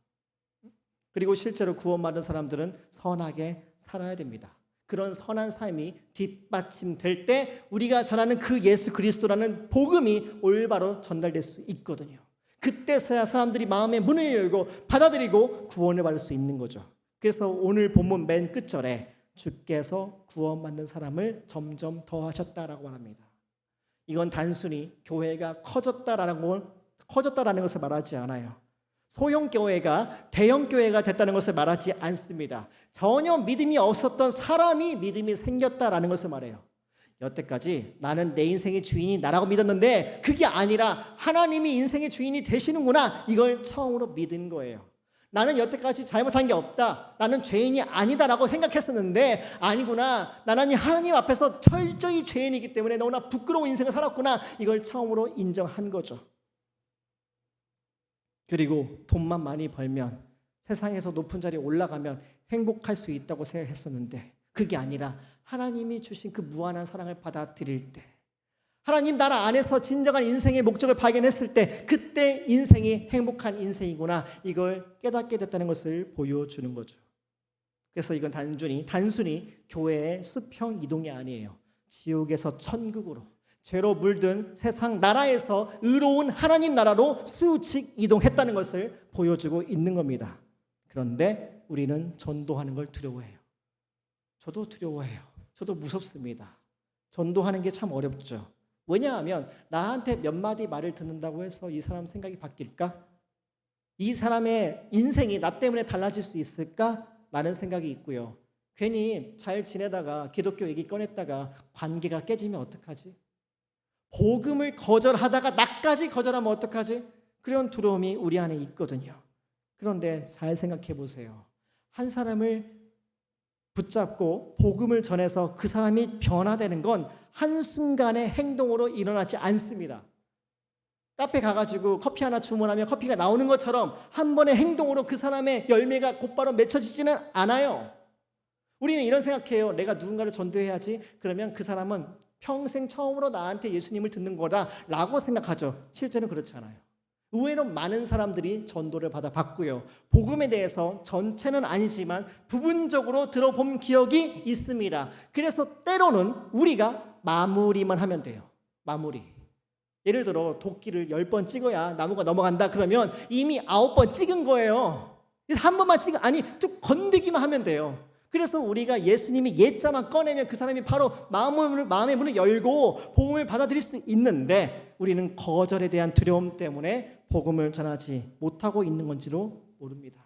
그리고 실제로 구원받은 사람들은 선하게 살아야 됩니다. 그런 선한 삶이 뒷받침될 때 우리가 전하는 그 예수 그리스도라는 복음이 올바로 전달될 수 있거든요. 그때서야 사람들이 마음의 문을 열고 받아들이고 구원을 받을 수 있는 거죠. 그래서 오늘 본문 맨 끝절에 주께서 구원받는 사람을 점점 더하셨다라고 말합니다. 이건 단순히 교회가 커졌다라는 것을 말하지 않아요. 소형교회가 대형교회가 됐다는 것을 말하지 않습니다. 전혀 믿음이 없었던 사람이 믿음이 생겼다라는 것을 말해요. 여태까지 나는 내 인생의 주인이 나라고 믿었는데 그게 아니라 하나님이 인생의 주인이 되시는구나, 이걸 처음으로 믿은 거예요. 나는 여태까지 잘못한 게 없다, 나는 죄인이 아니다라고 생각했었는데 아니구나, 나는 하나님 앞에서 철저히 죄인이기 때문에 너무나 부끄러운 인생을 살았구나, 이걸 처음으로 인정한 거죠. 그리고 돈만 많이 벌면, 세상에서 높은 자리에 올라가면 행복할 수 있다고 생각했었는데 그게 아니라 하나님이 주신 그 무한한 사랑을 받아들일 때, 하나님 나라 안에서 진정한 인생의 목적을 발견했을 때 그때 인생이 행복한 인생이구나, 이걸 깨닫게 됐다는 것을 보여주는 거죠. 그래서 이건 단순히 교회의 수평 이동이 아니에요. 지옥에서 천국으로, 죄로 물든 세상 나라에서 의로운 하나님 나라로 수직 이동했다는 것을 보여주고 있는 겁니다. 그런데 우리는 전도하는 걸 두려워해요. 저도 두려워해요. 저도 무섭습니다. 전도하는 게 참 어렵죠. 왜냐하면 나한테 몇 마디 말을 듣는다고 해서 이 사람 생각이 바뀔까? 이 사람의 인생이 나 때문에 달라질 수 있을까? 라는 생각이 있고요. 괜히 잘 지내다가 기독교 얘기 꺼냈다가 관계가 깨지면 어떡하지? 복음을 거절하다가 나까지 거절하면 어떡하지? 그런 두려움이 우리 안에 있거든요. 그런데 잘 생각해 보세요. 한 사람을 붙잡고 복음을 전해서 그 사람이 변화되는 건 한순간의 행동으로 일어나지 않습니다. 카페 가가지고 커피 하나 주문하면 커피가 나오는 것처럼 한 번의 행동으로 그 사람의 열매가 곧바로 맺혀지지는 않아요. 우리는 이런 생각해요. 내가 누군가를 전도해야지, 그러면 그 사람은 평생 처음으로 나한테 예수님을 듣는 거다라고 생각하죠. 실제는 그렇지 않아요. 의외로 많은 사람들이 전도를 받아봤고요. 복음에 대해서 전체는 아니지만 부분적으로 들어본 기억이 있습니다. 그래서 때로는 우리가 마무리만 하면 돼요. 마무리. 예를 들어 도끼를 10번 찍어야 나무가 넘어간다 그러면 이미 9번 찍은 거예요. 한 번만 쭉 건드기만 하면 돼요. 그래서 우리가 예수님이 예자만 꺼내면 그 사람이 바로 마음의 문을 열고 복음을 받아들일 수 있는데 우리는 거절에 대한 두려움 때문에 복음을 전하지 못하고 있는 건지도 모릅니다.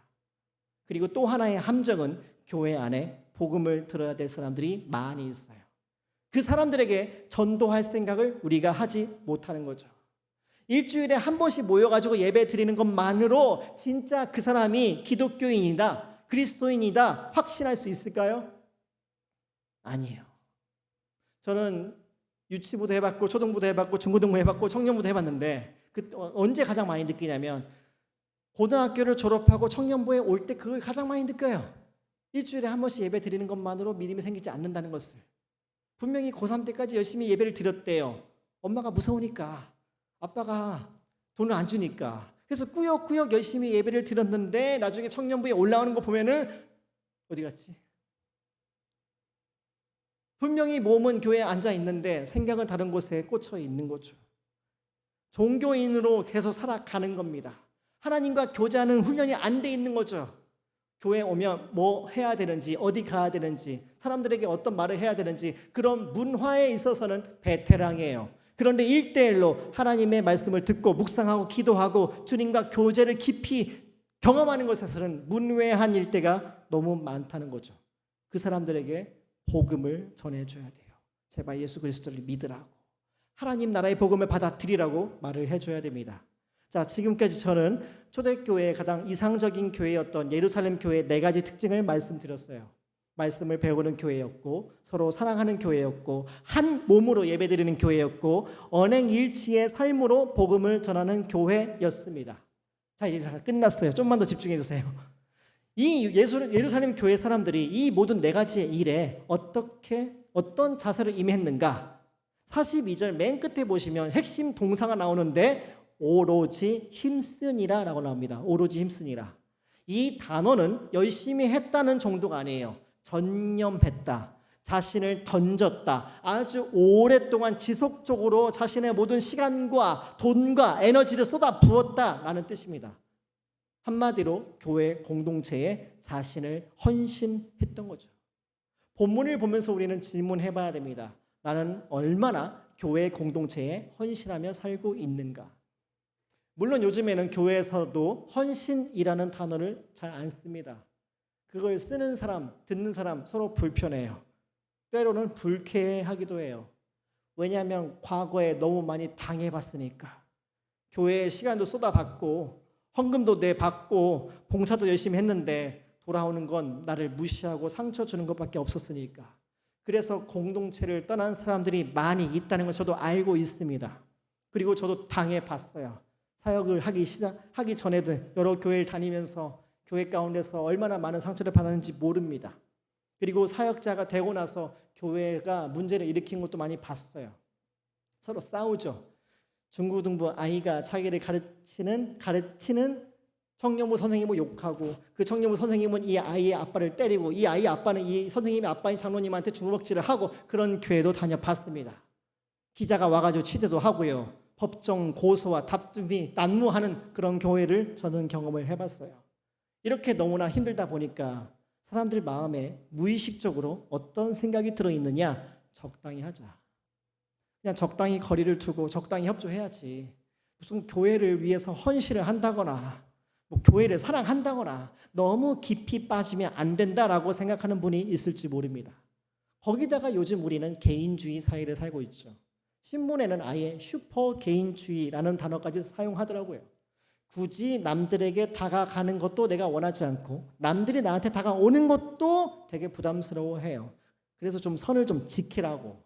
그리고 또 하나의 함정은 교회 안에 복음을 들어야 될 사람들이 많이 있어요. 그 사람들에게 전도할 생각을 우리가 하지 못하는 거죠. 일주일에 한 번씩 모여가지고 예배 드리는 것만으로 진짜 그 사람이 기독교인이다, 그리스도인이다 확신할 수 있을까요? 아니에요. 저는 유치부도 해봤고 초등부도 해봤고 중고등부 해봤고 청년부도 해봤는데 언제 가장 많이 느끼냐면 고등학교를 졸업하고 청년부에 올 때 그걸 가장 많이 느껴요. 일주일에 한 번씩 예배 드리는 것만으로 믿음이 생기지 않는다는 것을. 분명히 고3 때까지 열심히 예배를 드렸대요. 엄마가 무서우니까, 아빠가 돈을 안 주니까. 그래서 꾸역꾸역 열심히 예배를 드렸는데 나중에 청년부에 올라오는 거 보면은 어디 갔지? 분명히 몸은 교회에 앉아 있는데 생각은 다른 곳에 꽂혀 있는 거죠. 종교인으로 계속 살아가는 겁니다. 하나님과 교제하는 훈련이 안 돼 있는 거죠. 교회 오면 뭐 해야 되는지, 어디 가야 되는지, 사람들에게 어떤 말을 해야 되는지 그런 문화에 있어서는 베테랑이에요. 그런데 1대1로 하나님의 말씀을 듣고 묵상하고 기도하고 주님과 교제를 깊이 경험하는 것에서는 문외한 일대가 너무 많다는 거죠. 그 사람들에게 복음을 전해줘야 돼요. 제발 예수 그리스도를 믿으라고, 하나님 나라의 복음을 받아들이라고 말을 해줘야 됩니다. 자, 지금까지 저는 초대교회의 가장 이상적인 교회였던 예루살렘 교회의 4가지 특징을 말씀드렸어요. 말씀을 배우는 교회였고, 서로 사랑하는 교회였고, 한 몸으로 예배드리는 교회였고, 언행일치의 삶으로 복음을 전하는 교회였습니다. 자, 이제 끝났어요. 좀만 더 집중해 주세요. 이 예루살렘 교회 사람들이 이 모든 4가지의 일에 어떤 자세로 임했는가? 42절 맨 끝에 보시면 핵심 동사가 나오는데 오로지 힘쓰니라 라고 나옵니다. 오로지 힘쓰니라. 이 단어는 열심히 했다는 정도가 아니에요. 전념했다, 자신을 던졌다, 아주 오랫동안 지속적으로 자신의 모든 시간과 돈과 에너지를 쏟아 부었다라는 뜻입니다. 한마디로 교회 공동체에 자신을 헌신했던 거죠. 본문을 보면서 우리는 질문해 봐야 됩니다. 나는 얼마나 교회 공동체에 헌신하며 살고 있는가? 물론 요즘에는 교회에서도 헌신이라는 단어를 잘 안 씁니다. 그걸 쓰는 사람, 듣는 사람 서로 불편해요. 때로는 불쾌하기도 해요. 왜냐하면 과거에 너무 많이 당해봤으니까. 교회에 시간도 쏟아받고 헌금도 내받고 봉사도 열심히 했는데 돌아오는 건 나를 무시하고 상처 주는 것밖에 없었으니까. 그래서 공동체를 떠난 사람들이 많이 있다는 걸 저도 알고 있습니다. 그리고 저도 당해봤어요. 사역을 하기 전에도 여러 교회를 다니면서 교회 가운데서 얼마나 많은 상처를 받았는지 모릅니다. 그리고 사역자가 되고 나서 교회가 문제를 일으킨 것도 많이 봤어요. 서로 싸우죠. 중고등부 아이가 자기를 가르치는 청년부 선생님을 욕하고, 그 청년부 선생님은 이 아이의 아빠를 때리고, 이 아이의 아빠는 이 선생님의 아빠인 장로님한테 주먹질을 하고, 그런 교회도 다녀봤습니다. 기자가 와가지고 취재도 하고요. 법정 고소와 다툼이 난무하는 그런 교회를 저는 경험을 해봤어요. 이렇게 너무나 힘들다 보니까 사람들 마음에 무의식적으로 어떤 생각이 들어있느냐? 적당히 하자. 그냥 적당히 거리를 두고 적당히 협조해야지. 무슨 교회를 위해서 헌신을 한다거나 뭐 교회를 사랑한다거나 너무 깊이 빠지면 안 된다라고 생각하는 분이 있을지 모릅니다. 거기다가 요즘 우리는 개인주의 사회를 살고 있죠. 신문에는 아예 슈퍼 개인주의라는 단어까지 사용하더라고요. 굳이 남들에게 다가가는 것도 내가 원하지 않고 남들이 나한테 다가오는 것도 되게 부담스러워해요. 그래서 좀 선을 좀 지키라고.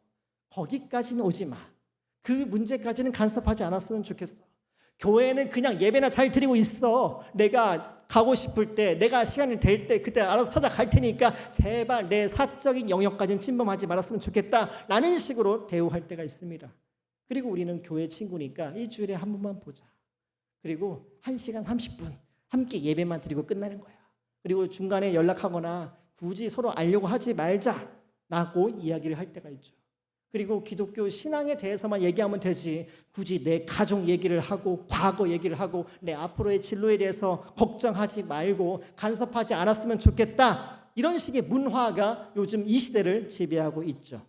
거기까지는 오지 마. 그 문제까지는 간섭하지 않았으면 좋겠어. 교회는 그냥 예배나 잘 드리고 있어. 내가 가고 싶을 때, 내가 시간이 될 때 그때 알아서 찾아갈 테니까 제발 내 사적인 영역까지는 침범하지 말았으면 좋겠다 라는 식으로 대우할 때가 있습니다. 그리고 우리는 교회 친구니까 일주일에 한 번만 보자. 그리고 1시간 30분 함께 예배만 드리고 끝나는 거야. 그리고 중간에 연락하거나 굳이 서로 알려고 하지 말자라고 이야기를 할 때가 있죠. 그리고 기독교 신앙에 대해서만 얘기하면 되지, 굳이 내 가족 얘기를 하고 과거 얘기를 하고 내 앞으로의 진로에 대해서 걱정하지 말고 간섭하지 않았으면 좋겠다, 이런 식의 문화가 요즘 이 시대를 지배하고 있죠.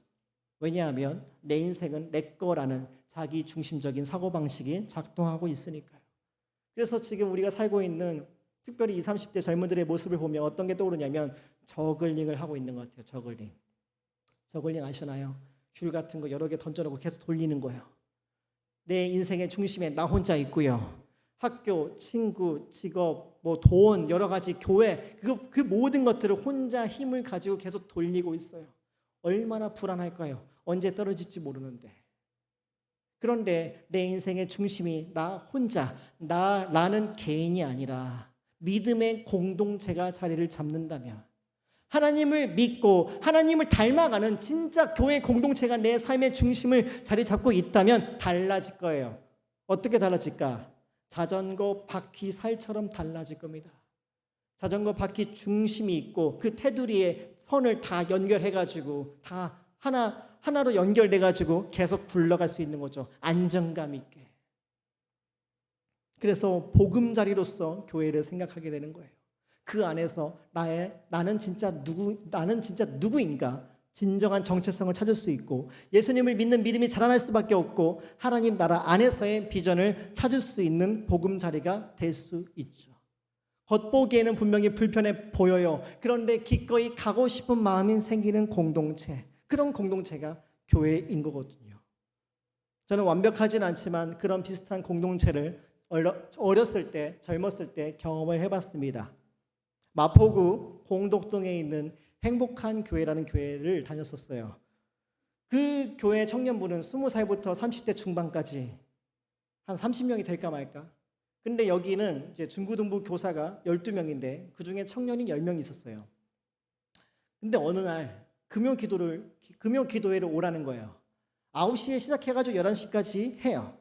왜냐하면 내 인생은 내 거라는 자기 중심적인 사고방식이 작동하고 있으니까요. 그래서 지금 우리가 살고 있는 특별히 20, 30대 젊은들의 모습을 보면 어떤 게 떠오르냐면 저글링을 하고 있는 것 같아요. 저글링 아시나요? 줄 같은 거 여러 개 던져놓고 계속 돌리는 거예요. 내 인생의 중심에 나 혼자 있고요. 학교, 친구, 직업, 뭐 돈, 여러 가지 교회, 그 모든 것들을 혼자 힘을 가지고 계속 돌리고 있어요. 얼마나 불안할까요? 언제 떨어질지 모르는데. 그런데 내 인생의 중심이 나 혼자, 나는 개인이 아니라 믿음의 공동체가 자리를 잡는다면, 하나님을 믿고 하나님을 닮아가는 진짜 교회 공동체가 내 삶의 중심을 자리 잡고 있다면 달라질 거예요. 어떻게 달라질까? 자전거 바퀴 살처럼 달라질 겁니다. 자전거 바퀴 중심이 있고 그 테두리에 선을 다 연결해가지고 다 하나로 연결돼가지고 계속 굴러갈 수 있는 거죠. 안정감 있게. 그래서 보금자리로서 교회를 생각하게 되는 거예요. 그 안에서 나는 진짜 누구인가? 진정한 정체성을 찾을 수 있고 예수님을 믿는 믿음이 자라날 수밖에 없고 하나님 나라 안에서의 비전을 찾을 수 있는 보금자리가 될 수 있죠. 겉보기에는 분명히 불편해 보여요. 그런데 기꺼이 가고 싶은 마음이 생기는 공동체, 그런 공동체가 교회인 거거든요. 저는 완벽하진 않지만 그런 비슷한 공동체를 어렸을 때, 젊었을 때 경험을 해봤습니다. 마포구 공덕동에 있는 행복한 교회라는 교회를 다녔었어요. 그 교회 청년부는 20살부터 30대 중반까지 한 30명이 될까 말까. 근데 여기는 이제 중고등부 교사가 12명인데 그중에 청년이 10명이 있었어요. 근데 어느 날 금요 기도회를 오라는 거예요. 9시에 시작해가지고 11시까지 해요.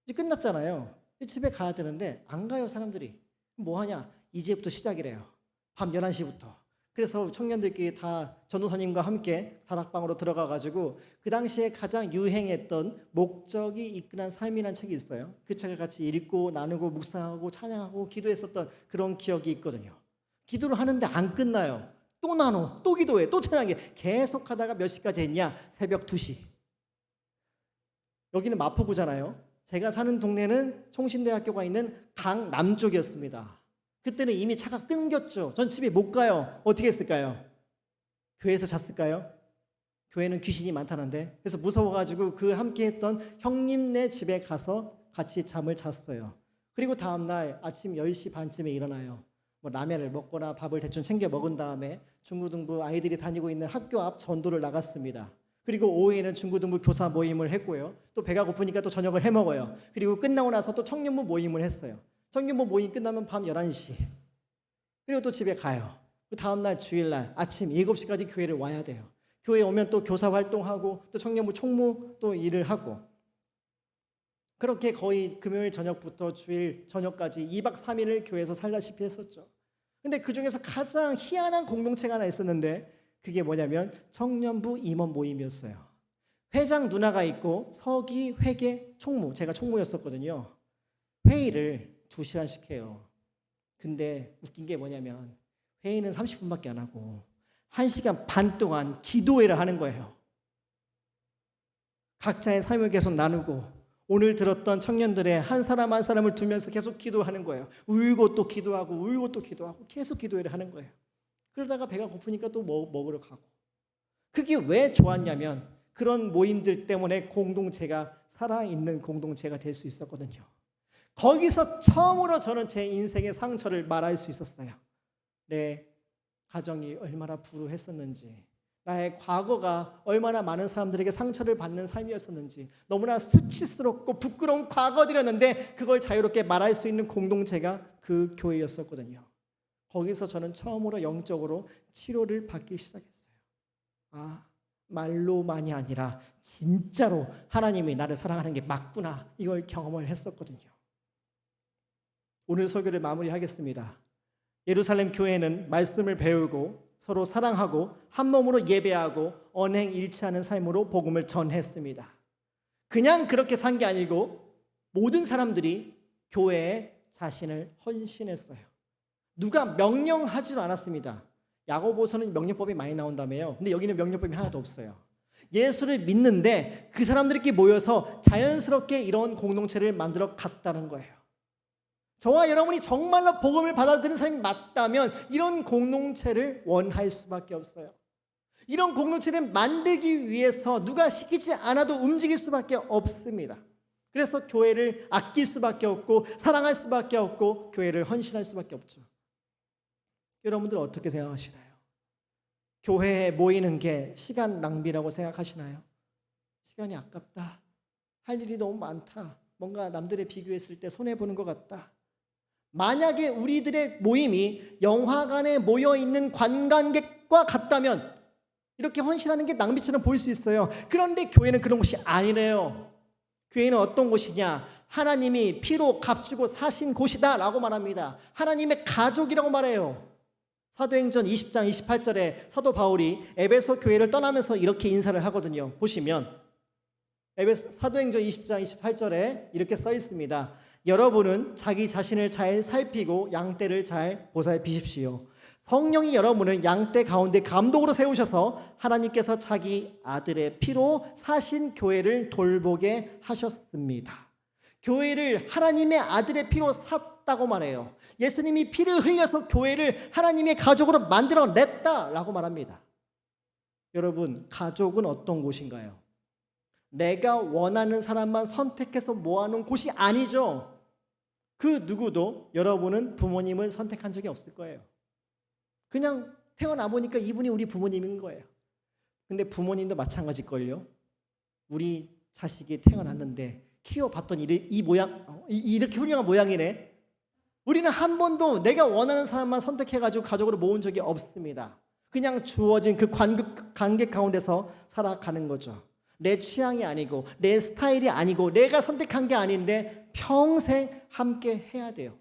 이제 끝났잖아요. 집에 가야 되는데 안 가요, 사람들이. 뭐 하냐? 이제부터 시작이래요. 밤 11시부터. 그래서 청년들끼리 다 전도사님과 함께 다락방으로 들어가가지고 그 당시에 가장 유행했던 목적이 이끈한 삶이라는 책이 있어요. 그 책을 같이 읽고 나누고 묵상하고 찬양하고 기도했었던 그런 기억이 있거든요. 기도를 하는데 안 끝나요. 또 나눠, 또 기도해, 또 찬양해. 계속 하다가 몇 시까지 했냐? 새벽 2시. 여기는 마포구잖아요. 제가 사는 동네는 총신대학교가 있는 강남쪽이었습니다. 그때는 이미 차가 끊겼죠. 전 집에 못 가요. 어떻게 했을까요? 교회에서 잤을까요? 교회는 귀신이 많다는데. 그래서 무서워가지고 그 함께했던 형님네 집에 가서 같이 잠을 잤어요. 그리고 다음날 아침 10시 반쯤에 일어나요. 뭐 라면을 먹거나 밥을 대충 챙겨 먹은 다음에 중고등부 아이들이 다니고 있는 학교 앞 전도를 나갔습니다. 그리고 오후에는 중고등부 교사 모임을 했고요. 또 배가 고프니까 또 저녁을 해 먹어요. 그리고 끝나고 나서 또 청년부 모임을 했어요. 청년부 모임 끝나면 밤 11시. 그리고 또 집에 가요. 그 다음날 주일날 아침 7시까지 교회를 와야 돼요. 교회에 오면 또 교사 활동하고 또 청년부 총무 또 일을 하고 그렇게 거의 금요일 저녁부터 주일 저녁까지 2박 3일을 교회에서 살다시피 했었죠. 근데 그 중에서 가장 희한한 공동체가 하나 있었는데 그게 뭐냐면 청년부 임원 모임이었어요. 회장 누나가 있고 서기, 회계, 총무, 제가 총무였었거든요. 회의를 2시간씩 해요. 근데 웃긴 게 뭐냐면 회의는 30분밖에 안 하고 1시간 반 동안 기도회를 하는 거예요. 각자의 삶을 계속 나누고 오늘 들었던 청년들의 한 사람 한 사람을 두면서 계속 기도하는 거예요. 울고 또 기도하고 울고 또 기도하고 계속 기도회를 하는 거예요. 그러다가 배가 고프니까 또 먹으러 가고. 그게 왜 좋았냐면 그런 모임들 때문에 공동체가 살아있는 공동체가 될 수 있었거든요. 거기서 처음으로 저는 제 인생의 상처를 말할 수 있었어요. 내 가정이 얼마나 불우했었는지, 나의 과거가 얼마나 많은 사람들에게 상처를 받는 삶이었었는지, 너무나 수치스럽고 부끄러운 과거들이었는데 그걸 자유롭게 말할 수 있는 공동체가 그 교회였었거든요. 거기서 저는 처음으로 영적으로 치료를 받기 시작했어요. 아, 말로만이 아니라 진짜로 하나님이 나를 사랑하는 게 맞구나, 이걸 경험을 했었거든요. 오늘 설교를 마무리하겠습니다. 예루살렘 교회는 말씀을 배우고 서로 사랑하고 한 몸으로 예배하고 언행일치하는 삶으로 복음을 전했습니다. 그냥 그렇게 산 게 아니고 모든 사람들이 교회에 자신을 헌신했어요. 누가 명령하지도 않았습니다. 야고보서는 명령법이 많이 나온다며요. 근데 여기는 명령법이 하나도 없어요. 예수를 믿는데 그 사람들끼리 모여서 자연스럽게 이런 공동체를 만들어 갔다는 거예요. 저와 여러분이 정말로 복음을 받아들이는 사람이 맞다면 이런 공동체를 원할 수밖에 없어요. 이런 공동체를 만들기 위해서 누가 시키지 않아도 움직일 수밖에 없습니다. 그래서 교회를 아낄 수밖에 없고 사랑할 수밖에 없고 교회를 헌신할 수밖에 없죠. 여러분들 어떻게 생각하시나요? 교회에 모이는 게 시간 낭비라고 생각하시나요? 시간이 아깝다. 할 일이 너무 많다. 뭔가 남들에 비교했을 때 손해보는 것 같다. 만약에 우리들의 모임이 영화관에 모여있는 관광객과 같다면 이렇게 헌신하는 게 낭비처럼 보일 수 있어요. 그런데 교회는 그런 곳이 아니래요. 교회는 어떤 곳이냐? 하나님이 피로 값주고 사신 곳이다 라고 말합니다. 하나님의 가족이라고 말해요. 사도행전 20장 28절에 사도 바울이 에베소 교회를 떠나면서 이렇게 인사를 하거든요. 보시면 사도행전 20장 28절에 이렇게 써 있습니다. 여러분은 자기 자신을 잘 살피고 양떼를 잘 보살피십시오. 성령이 여러분을 양떼 가운데 감독으로 세우셔서 하나님께서 자기 아들의 피로 사신 교회를 돌보게 하셨습니다. 교회를 하나님의 아들의 피로 샀다고 말해요. 예수님이 피를 흘려서 교회를 하나님의 가족으로 만들어냈다라고 말합니다. 여러분, 가족은 어떤 곳인가요? 내가 원하는 사람만 선택해서 모아놓은 곳이 아니죠. 그 누구도 여러분은 부모님을 선택한 적이 없을 거예요. 그냥 태어나 보니까 이분이 우리 부모님인 거예요. 근데 부모님도 마찬가지일걸요. 우리 자식이 태어났는데 키워봤더니 이 모양, 이렇게 훌륭한 모양이네. 우리는 한 번도 내가 원하는 사람만 선택해가지고 가족으로 모은 적이 없습니다. 그냥 주어진 그 관계 가운데서 살아가는 거죠. 내 취향이 아니고 내 스타일이 아니고 내가 선택한 게 아닌데 평생 함께 해야 돼요.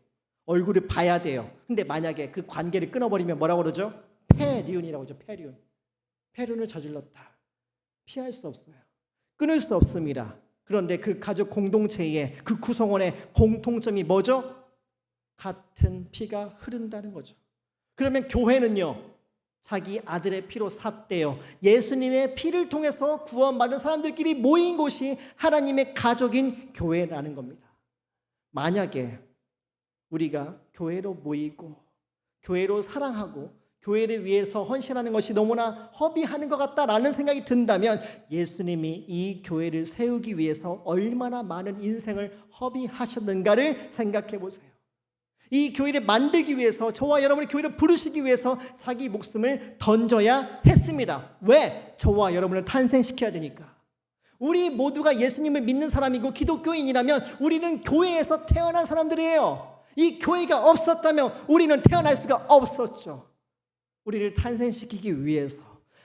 얼굴을 봐야 돼요. 근데 만약에 그 관계를 끊어버리면 뭐라고 그러죠? 폐륜이라고 하죠. 폐륜을 저질렀다. 피할 수 없어요. 끊을 수 없습니다. 그런데 그 가족 공동체의 그 구성원의 공통점이 뭐죠? 같은 피가 흐른다는 거죠. 그러면 교회는요, 자기 아들의 피로 샀대요. 예수님의 피를 통해서 구원받은 사람들끼리 모인 곳이 하나님의 가족인 교회라는 겁니다. 만약에 우리가 교회로 모이고 교회로 사랑하고 교회를 위해서 헌신하는 것이 너무나 허비하는 것 같다라는 생각이 든다면 예수님이 이 교회를 세우기 위해서 얼마나 많은 인생을 허비하셨는가를 생각해 보세요. 이 교회를 만들기 위해서 저와 여러분이 교회를 부르시기 위해서 자기 목숨을 던져야 했습니다. 왜? 저와 여러분을 탄생시켜야 되니까. 우리 모두가 예수님을 믿는 사람이고 기독교인이라면 우리는 교회에서 태어난 사람들이에요. 이 교회가 없었다면 우리는 태어날 수가 없었죠. 우리를 탄생시키기 위해서,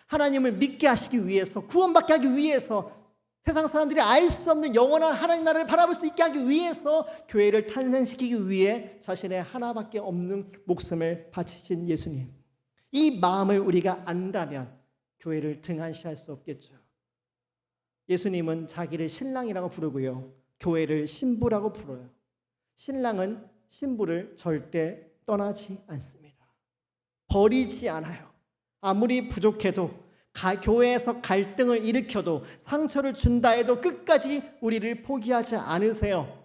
하나님을 믿게 하시기 위해서, 구원받게 하기 위해서, 세상 사람들이 알 수 없는 영원한 하나님 나라를 바라볼 수 있게 하기 위해서 교회를 탄생시키기 위해 자신의 하나밖에 없는 목숨을 바치신 예수님. 이 마음을 우리가 안다면 교회를 등한시할 수 없겠죠. 예수님은 자기를 신랑이라고 부르고요, 교회를 신부라고 불러요. 신랑은 신부를 절대 떠나지 않습니다. 버리지 않아요. 아무리 부족해도, 교회에서 갈등을 일으켜도, 상처를 준다 해도 끝까지 우리를 포기하지 않으세요.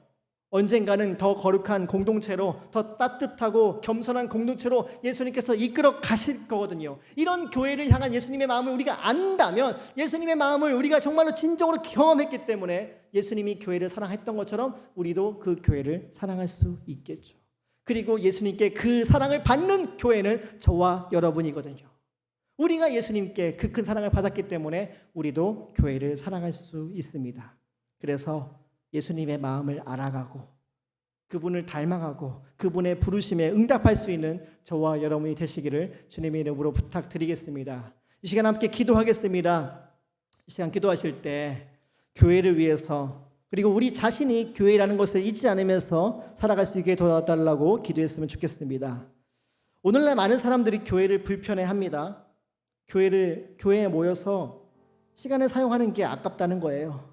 언젠가는 더 거룩한 공동체로, 더 따뜻하고 겸손한 공동체로 예수님께서 이끌어 가실 거거든요. 이런 교회를 향한 예수님의 마음을 우리가 안다면, 예수님의 마음을 우리가 정말로 진정으로 경험했기 때문에 예수님이 교회를 사랑했던 것처럼 우리도 그 교회를 사랑할 수 있겠죠. 그리고 예수님께 그 사랑을 받는 교회는 저와 여러분이거든요. 우리가 예수님께 그 큰 사랑을 받았기 때문에 우리도 교회를 사랑할 수 있습니다. 그래서 예수님의 마음을 알아가고 그분을 닮아가고 그분의 부르심에 응답할 수 있는 저와 여러분이 되시기를 주님의 이름으로 부탁드리겠습니다. 이 시간 함께 기도하겠습니다. 이 시간 기도하실 때 교회를 위해서, 그리고 우리 자신이 교회라는 것을 잊지 않으면서 살아갈 수 있게 도와달라고 기도했으면 좋겠습니다. 오늘날 많은 사람들이 교회를 불편해합니다. 교회에 모여서 시간을 사용하는 게 아깝다는 거예요.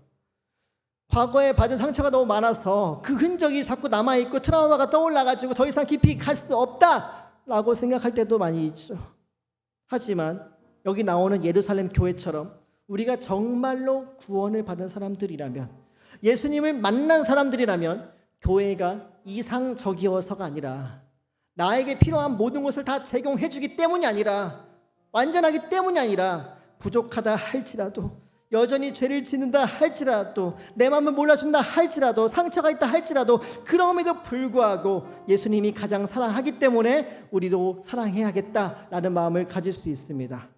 과거에 받은 상처가 너무 많아서 그 흔적이 자꾸 남아있고 트라우마가 떠올라가지고 더 이상 깊이 갈 수 없다라고 생각할 때도 많이 있죠. 하지만 여기 나오는 예루살렘 교회처럼 우리가 정말로 구원을 받은 사람들이라면, 예수님을 만난 사람들이라면 교회가 이상적이어서가 아니라, 나에게 필요한 모든 것을 다 제공해 주기 때문이 아니라, 완전하기 때문이 아니라, 부족하다 할지라도, 여전히 죄를 짓는다 할지라도, 내 마음을 몰라준다 할지라도, 상처가 있다 할지라도, 그럼에도 불구하고 예수님이 가장 사랑하기 때문에 우리도 사랑해야겠다라는 마음을 가질 수 있습니다.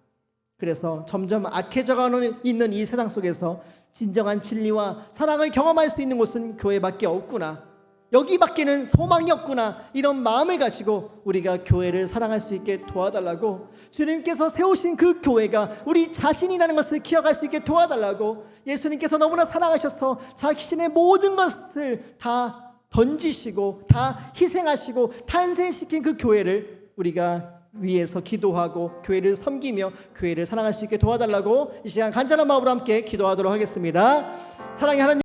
그래서 점점 악해져가고 있는 이 세상 속에서 진정한 진리와 사랑을 경험할 수 있는 곳은 교회밖에 없구나, 여기밖에는 소망이 없구나, 이런 마음을 가지고 우리가 교회를 사랑할 수 있게 도와달라고, 주님께서 세우신 그 교회가 우리 자신이라는 것을 기억할 수 있게 도와달라고, 예수님께서 너무나 사랑하셔서 자신의 모든 것을 다 던지시고 다 희생하시고 탄생시킨 그 교회를 우리가 위해서 기도하고 교회를 섬기며 교회를 사랑할 수 있게 도와달라고 이 시간 간절한 마음으로 함께 기도하도록 하겠습니다. 사랑의 하나님,